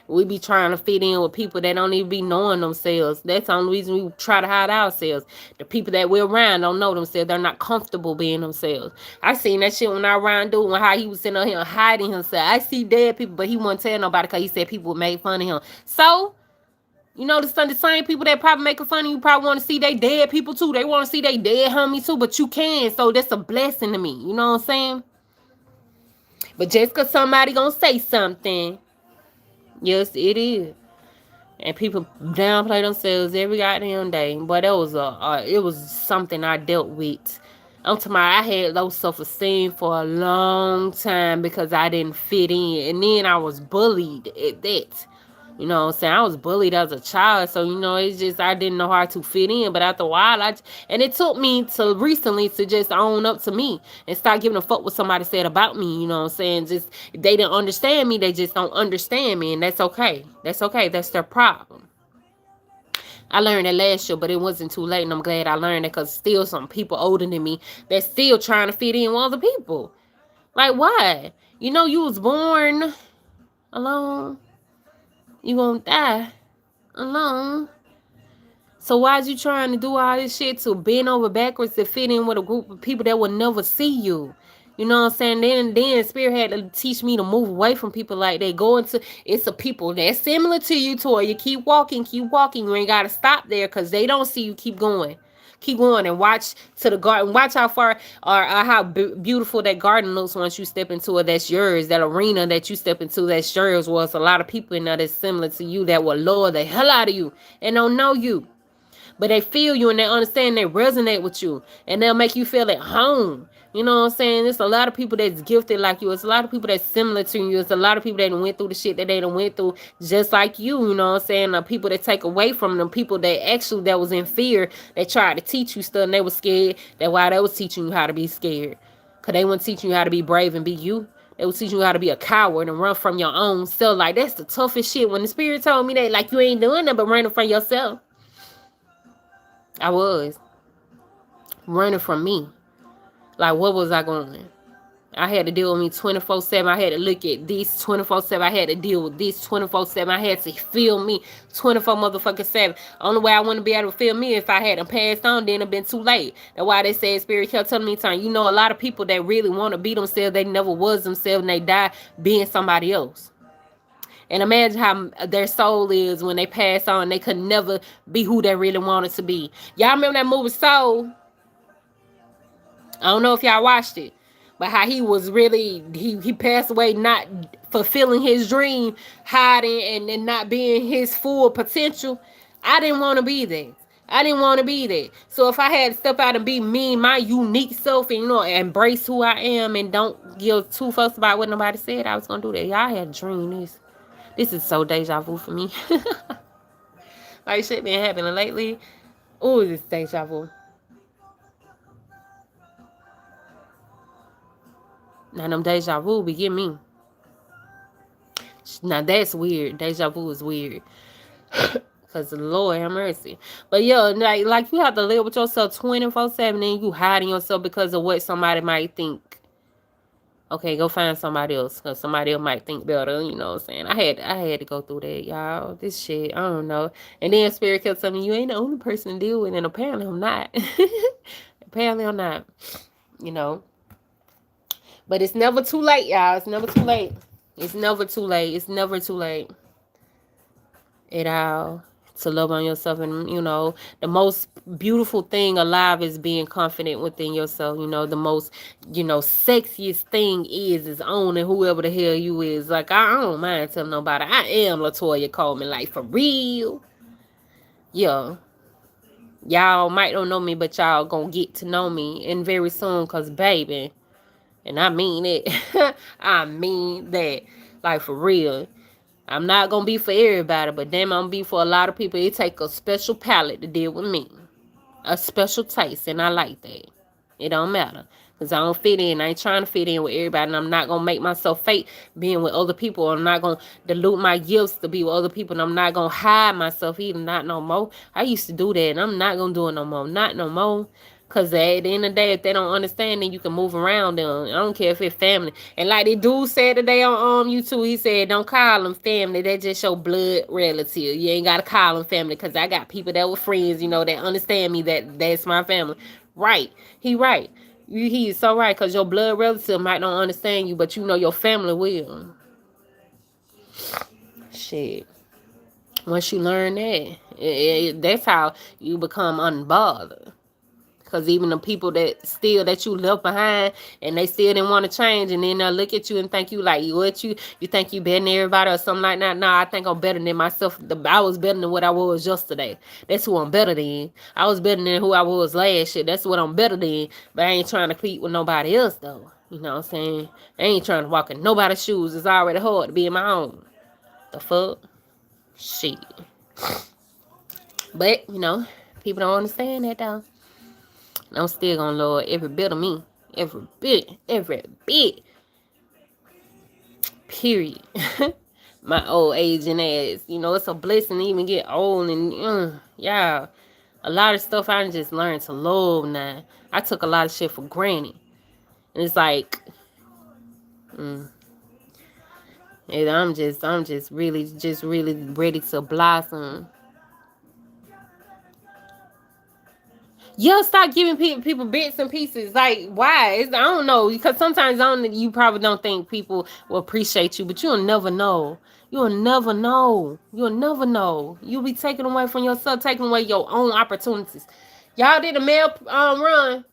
we be trying to fit in with people that don't even be knowing themselves. That's the only reason we try to hide ourselves. The people that we're around don't know themselves. They're not comfortable being themselves. I seen that shit when I around doing how he was sitting up here hiding himself. I see dead people, but he wouldn't tell nobody because he said people made fun of him. So the same people that probably making fun of you probably want to see they dead people too. They want to see they dead homies too, but you can. So that's a blessing to me. You know what I'm saying? But just because somebody gonna say something, yes, it is. And people downplay themselves every goddamn day. But that was it was something I dealt with. I'm talking about I had low self-esteem for a long time because I didn't fit in. And then I was bullied at that. You know what I'm saying? I was bullied as a child. So, it's just I didn't know how to fit in. But after a while, and it took me to recently to just own up to me and start giving a fuck what somebody said about me. You know what I'm saying? Just, if they didn't understand me, they just don't understand me. And that's okay. That's okay. That's their problem. I learned that last year, but it wasn't too late. And I'm glad I learned it because still some people older than me that's still trying to fit in with other people. Like, why? You was born alone. You gonna die alone. So why's you trying to do all this shit to bend over backwards to fit in with a group of people that will never see you? You know what I'm saying? Then Spirit had to teach me to move away from people like that. Go into it's a people that's similar to you, Toya. You keep walking. You ain't gotta stop there because they don't see you. Keep going. Keep going and watch to the garden. Watch how far or how beautiful that garden looks once you step into it. That's yours. That arena that you step into, that's yours. Was a lot of people in there that's similar to you that will lower the hell out of you and don't know you. But they feel you and they understand, they resonate with you, and they'll make you feel at home. You know what I'm saying? There's a lot of people that's gifted like you. It's a lot of people that's similar to you. It's a lot of people that done went through the shit that they done went through just like you. You know what I'm saying? The people that take away from them, people that actually that was in fear, they tried to teach you stuff and they were scared. That why they was teaching you how to be scared. Because they weren't teaching you how to be brave and be you. They was teaching you how to be a coward and run from your own self. Like, that's the toughest shit. When the Spirit told me that, like, you ain't doing nothing but running from yourself. I was running from me. Like, what was I going? I had to deal with me 24/7. I had to look at this 24/7. I had to deal with this 24/7. I had to feel me 24 motherfucking 7. Only way I want to be able to feel me if I hadn't passed on, then it'd been too late. That's why they said Spirit kept telling me, time. A lot of people that really want to be themselves, they never was themselves and they die being somebody else. And imagine how their soul is when they pass on. They could never be who they really wanted to be. Y'all remember that movie Soul? I don't know if y'all watched it. But how he was really, he passed away not fulfilling his dream, hiding and not being his full potential. I didn't want to be that. I didn't want to be that. So if I had to step out and be me, my unique self, and embrace who I am and don't give two fucks about what nobody said, I was going to do that. Y'all had a dream this. This is so deja vu for me. Like, shit been happening lately. Oh, this deja vu. Now, them deja vu be getting me. Now, that's weird. Deja vu is weird. Because the Lord have mercy. But, yeah, like you have to live with yourself 24/7 and you hiding yourself because of what somebody might think. Okay, go find somebody else because somebody else might think better. You know what I'm saying? I had to go through that, y'all. This shit, I don't know. And then Spirit kept telling me, you ain't the only person to deal with, and apparently I'm not. Apparently I'm not. But it's never too late, y'all. It's never too late. It's never too late. It's never too late at all to love on yourself. And, the most beautiful thing alive is being confident within yourself. The most, sexiest thing is owning whoever the hell you is. Like, I don't mind telling nobody. I am LaToya Coleman. Like, for real. Yeah. Y'all might don't know me, but y'all gonna get to know me. And very soon, because, baby, and I mean it. I mean that. Like, for real. I'm not going to be for everybody, but damn, I'm going to be for a lot of people. It take a special palate to deal with me. A special taste, and I like that. It don't matter. Because I don't fit in. I ain't trying to fit in with everybody. And I'm not going to make myself fake being with other people. I'm not going to dilute my gifts to be with other people. And I'm not going to hide myself either. Not no more. I used to do that. And I'm not going to do it no more. Not no more. Because at the end of the day, if they don't understand, then you can move around them. I don't care if it's family. And like the dude said today on YouTube, he said, don't call them family. They just your blood relative. You ain't got to call them family. Because I got people that were friends, that understand me, that's my family. Right. He right. He is so right, because your blood relative might not understand you, but your family will. Shit. Once you learn that, that's how you become unbothered. Because even the people that you left behind and they still didn't want to change, and then they'll look at you and think you like, you think you better than everybody or something like that. Nah, I think I'm better than myself. I was better than what I was yesterday. That's who I'm better than. I was better than who I was last year. That's what I'm better than. But I ain't trying to compete with nobody else though. You know what I'm saying? I ain't trying to walk in nobody's shoes. It's already hard to be in my own. The fuck? Shit. But, people don't understand that though. I'm still gonna love every bit of me. Every bit. Every bit. Period. My old aging ass. It's a blessing to even get old and yeah. A lot of stuff I just learned to love now. I took a lot of shit for granted. And it's like and I'm just really ready to blossom. Yeah, stop giving people bits and pieces. Like, why? I don't know. Because sometimes you probably don't think people will appreciate you, but you'll never know. You'll never know. You'll never know. You'll be taken away from yourself, taking away your own opportunities. Y'all did a mail run.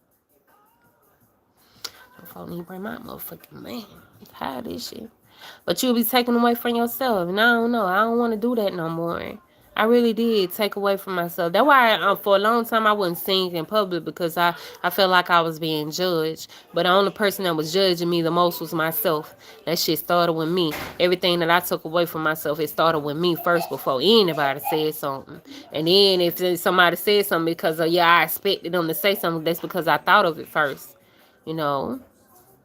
I need to bring my motherfucking man. I'm tired of this shit. But you'll be taken away from yourself. And I don't know. I don't want to do that no more. I really did take away from myself. That's why for a long time I wouldn't sing in public, because I felt like I was being judged. But the only person that was judging me the most was myself. That shit started with me. Everything that I took away from myself, it started with me first before anybody said something. And then if somebody said something because I expected them to say something, that's because I thought of it first. You know.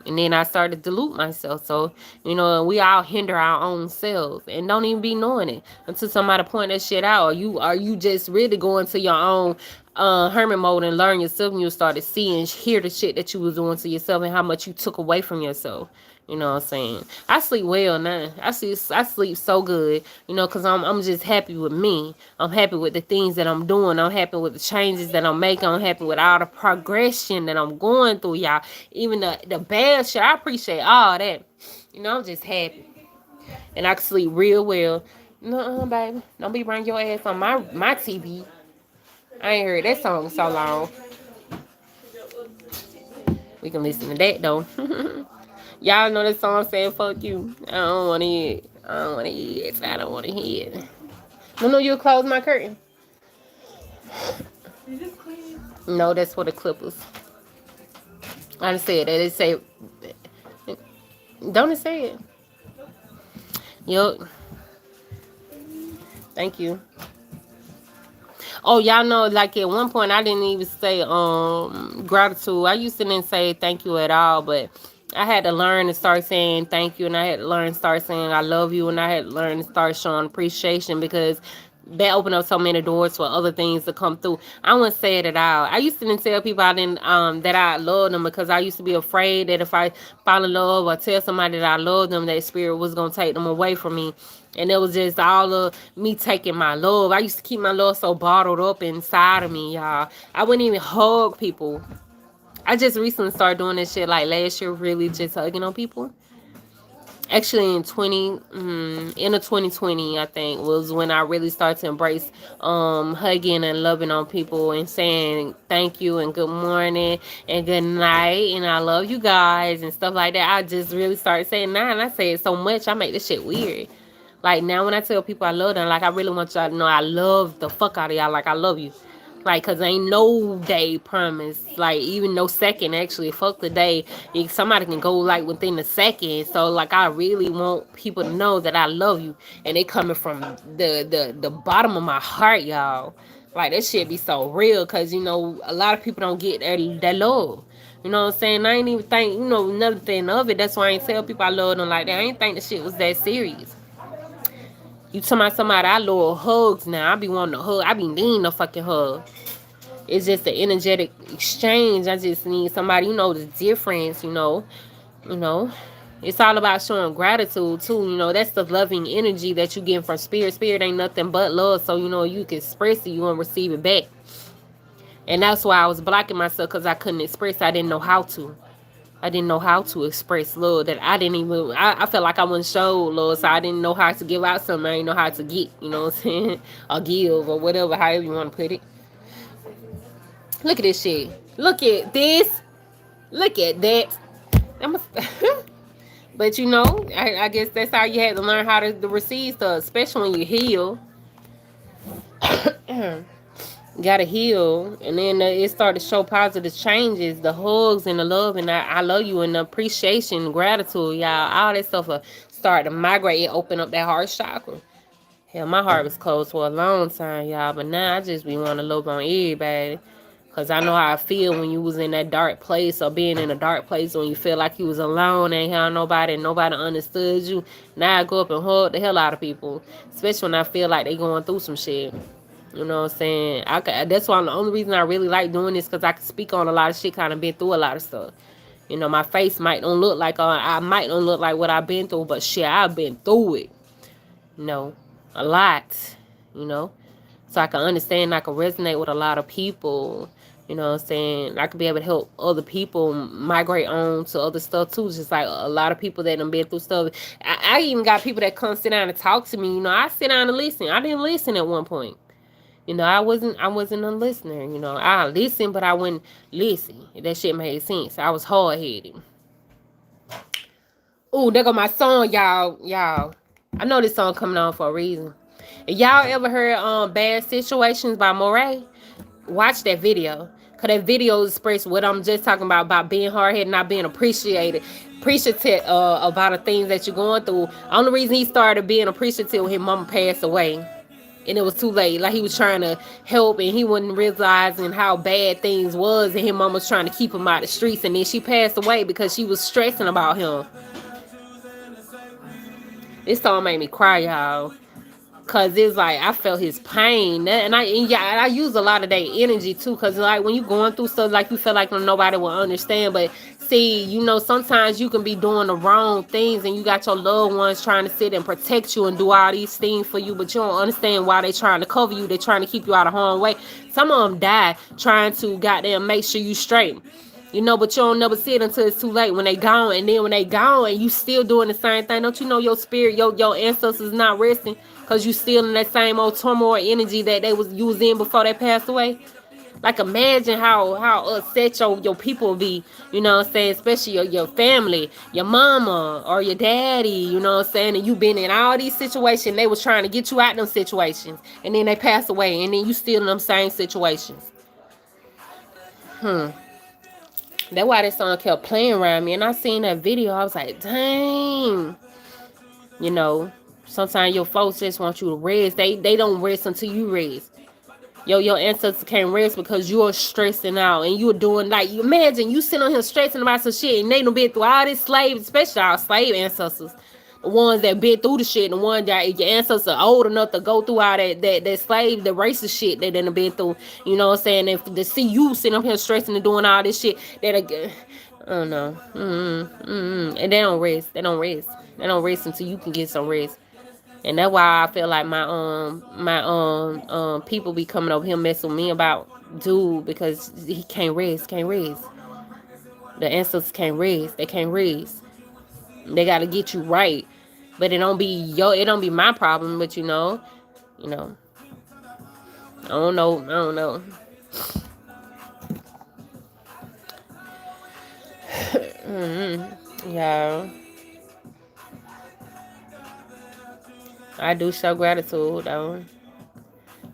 And then I started to dilute myself. So, we all hinder our own selves and don't even be knowing it until somebody point that shit out. Or are you just really going to your own hermit mode and learn yourself, and you started seeing, hear the shit that you was doing to yourself and how much you took away from yourself. You know what I'm saying? I sleep well now. I sleep so good, because I'm just happy with me. I'm happy with the things that I'm doing. I'm happy with the changes that I'm making. I'm happy with all the progression that I'm going through, y'all. Even the bad shit, I appreciate all that. I'm just happy. And I can sleep real well. No, baby. Don't be bringing your ass on my TV. I ain't heard that song so long. We can listen to that, though. Y'all know that song saying fuck you. I don't want to hear it. I don't want to hear it. I don't want to hear it. No, you'll close my curtain. Is this clean? No, that's for the clippers. I done said that. It say, don't it say it? Yup. Thank you. Oh, y'all know, like at one point I didn't even say gratitude. I used to didn't say thank you at all, but I had to learn to start saying thank you, and I had to learn to start saying I love you, and I had to learn to start showing appreciation, because that opened up so many doors for other things to come through. I wouldn't say it at all. I used to then tell people I didn't that I loved them, because I used to be afraid that if I fall in love or tell somebody that I love them, that spirit was gonna take them away from me. And it was just all of me taking my love. I used to keep my love so bottled up inside of me, y'all. I wouldn't even hug people. I just recently started doing this shit like last year, really just hugging on people. Actually, in the 2020, I think, was when I really started to embrace hugging and loving on people and saying thank you and good morning and good night and I love you guys and stuff like that. I just really started saying that, and I say it so much, I make this shit weird. Like, now when I tell people I love them, like, I really want y'all to know I love the fuck out of y'all. Like, I love you. Like, because ain't no day promised. Like, even no second, actually. Fuck the day. Somebody can go, like, within a second. So, like, I really want people to know that I love you. And they coming from the bottom of my heart, y'all. Like, that shit be so real. Because, a lot of people don't get that love. You know what I'm saying? I ain't even think, nothing of it. That's why I ain't tell people I love them like that. I ain't think the shit was that serious. You talking about somebody I love hugs now. I be wanting to hug. I be needing a fucking hug. It's just the energetic exchange. I just need somebody, the difference, You know, it's all about showing gratitude too. That's the loving energy that you get from spirit. Spirit ain't nothing but love. So, you can express it, you want to receive it back. And that's why I was blocking myself because I couldn't express. I didn't know how to. I didn't know how to express love that I didn't even, I felt like I wasn't showed love. So I didn't know how to give out something. I didn't know how to get, you know what I'm saying? Or give or whatever, however you want to put it. Look at this shit. Look at this. Look at that. But I guess that's how you had to learn how to receive stuff, especially when you heal. Gotta heal, and then it started to show positive changes, the hugs and the love, and I love you and the appreciation, gratitude, y'all. All that stuff start to migrate. It open up that heart chakra. Hell, my heart was closed for a long time, y'all, but now I just be wanting to love on everybody. Cause I know how I feel when you was in that dark place or being in a dark place when you feel like you was alone, ain't had nobody and nobody understood you. Now I go up and hug the hell out of people, especially when I feel like they going through some shit. You know what I'm saying? That's why the only reason I really like doing this because I can speak on a lot of shit, kind of been through a lot of stuff. My face might don't look like I might don't look like what I've been through, but shit, I've been through it. A lot. You know, so I can understand. I can resonate with a lot of people. You know what I'm saying? I could be able to help other people migrate on to other stuff too. Just like a lot of people that have been through stuff. I even got people that come sit down and talk to me. I sit down and listen. I didn't listen at one point. I wasn't a listener. I listened, but I wouldn't listen. That shit made sense. I was hard headed. Ooh, there go my song, y'all. Y'all, I know this song coming on for a reason. If y'all ever heard Bad Situations by Moray, watch that video. Cause that video express what I'm just talking about being hard headed, not being appreciative about the things that you're going through. Only reason he started being appreciative when his mama passed away. And it was too late. Like he was trying to help and he wasn't realizing how bad things was, and his mom was trying to keep him out of the streets, and then she passed away because she was stressing about him. This song made me cry, y'all. Cause it's like I felt his pain, and I use a lot of that energy too. Cause like when you going through stuff, like you feel like nobody will understand. But see, sometimes you can be doing the wrong things, and you got your loved ones trying to sit and protect you and do all these things for you, but you don't understand why they trying to cover you. They trying to keep you out of harm's way. Some of them die trying to goddamn make sure you straight. But you don't never see it until it's too late when they gone. And then when they gone and you still doing the same thing, don't you know your spirit, your ancestors not resting because you still in that same old turmoil energy that you was in before they passed away? Like imagine how upset your people will be, you know what I'm saying, especially your family, your mama or your daddy, you know what I'm saying, and you been in all these situations, they was trying to get you out of them situations, and then they pass away, and then you still in them same situations. That's why this song kept playing around me. And I seen that video. I was like, dang. Sometimes your folks just want you to rest. They don't rest until you rest. Your ancestors can't rest because you're stressing out and you're doing like, you imagine you sitting on here stressing about some shit and they done been through all this slave, especially our slave ancestors. The ones that been through the shit, the ones that your ancestors are old enough to go through all that slave, the racist shit that they done been through. You know what I'm saying? And to see you sitting up here stressing and doing all this shit, I don't know. And they don't rest. They don't rest. They don't rest until you can get some rest. And that's why I feel like my people be coming over here messing with me about dude because he can't rest. The ancestors can't rest. They can't rest. They gotta get you right. But it don't be my problem, but you know. I don't know. Yeah. I do show gratitude though.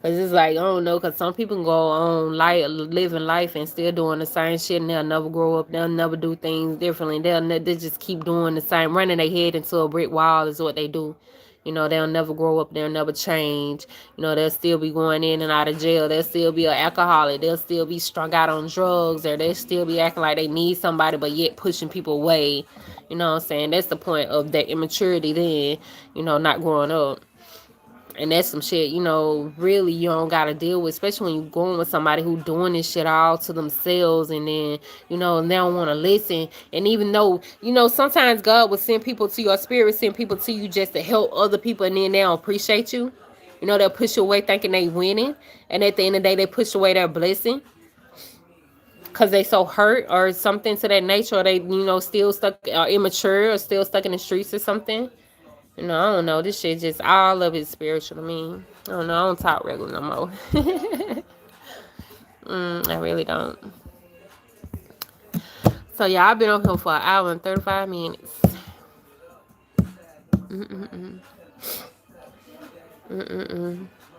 Cause it's like, I don't know, cause some people can go on living life and still doing the same shit, and they'll never grow up. They'll never do things differently. They just keep doing the same, running their head into a brick wall is what they do. You know, they'll never grow up. They'll never change. You know, they'll still be going in and out of jail. They'll still be an alcoholic. They'll still be strung out on drugs, or they'll still be acting like they need somebody, but yet pushing people away. You know what I'm saying? That's the point of that immaturity then, you know, not growing up. And that's some shit, you know, really you don't gotta deal with, especially when you're going with somebody who doing this shit all to themselves, and then, you know, they don't want to listen. And even though, you know, sometimes God will send people to your spirit, send people to you just to help other people, and then they don't appreciate you. You know, they'll push you away thinking they winning, and at the end of the day, they push away their blessing because they so hurt or something to that nature, or they, you know, still stuck, immature, or still stuck in the streets or something. You know, I don't know. This shit just all of it spiritual to me. I don't know. I don't talk regular no more. I really don't. So yeah, I've been on here for an hour and 35 minutes.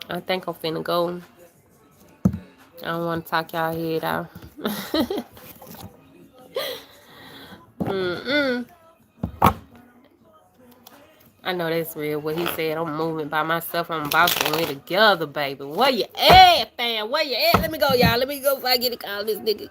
I think I'm finna go. I don't want to talk y'all head out. I know that's real. What he said, I'm moving by myself. I'm bossing we together, baby. Where you at, fam? Where you at? Let me go, y'all. Let me go before I get to call this nigga.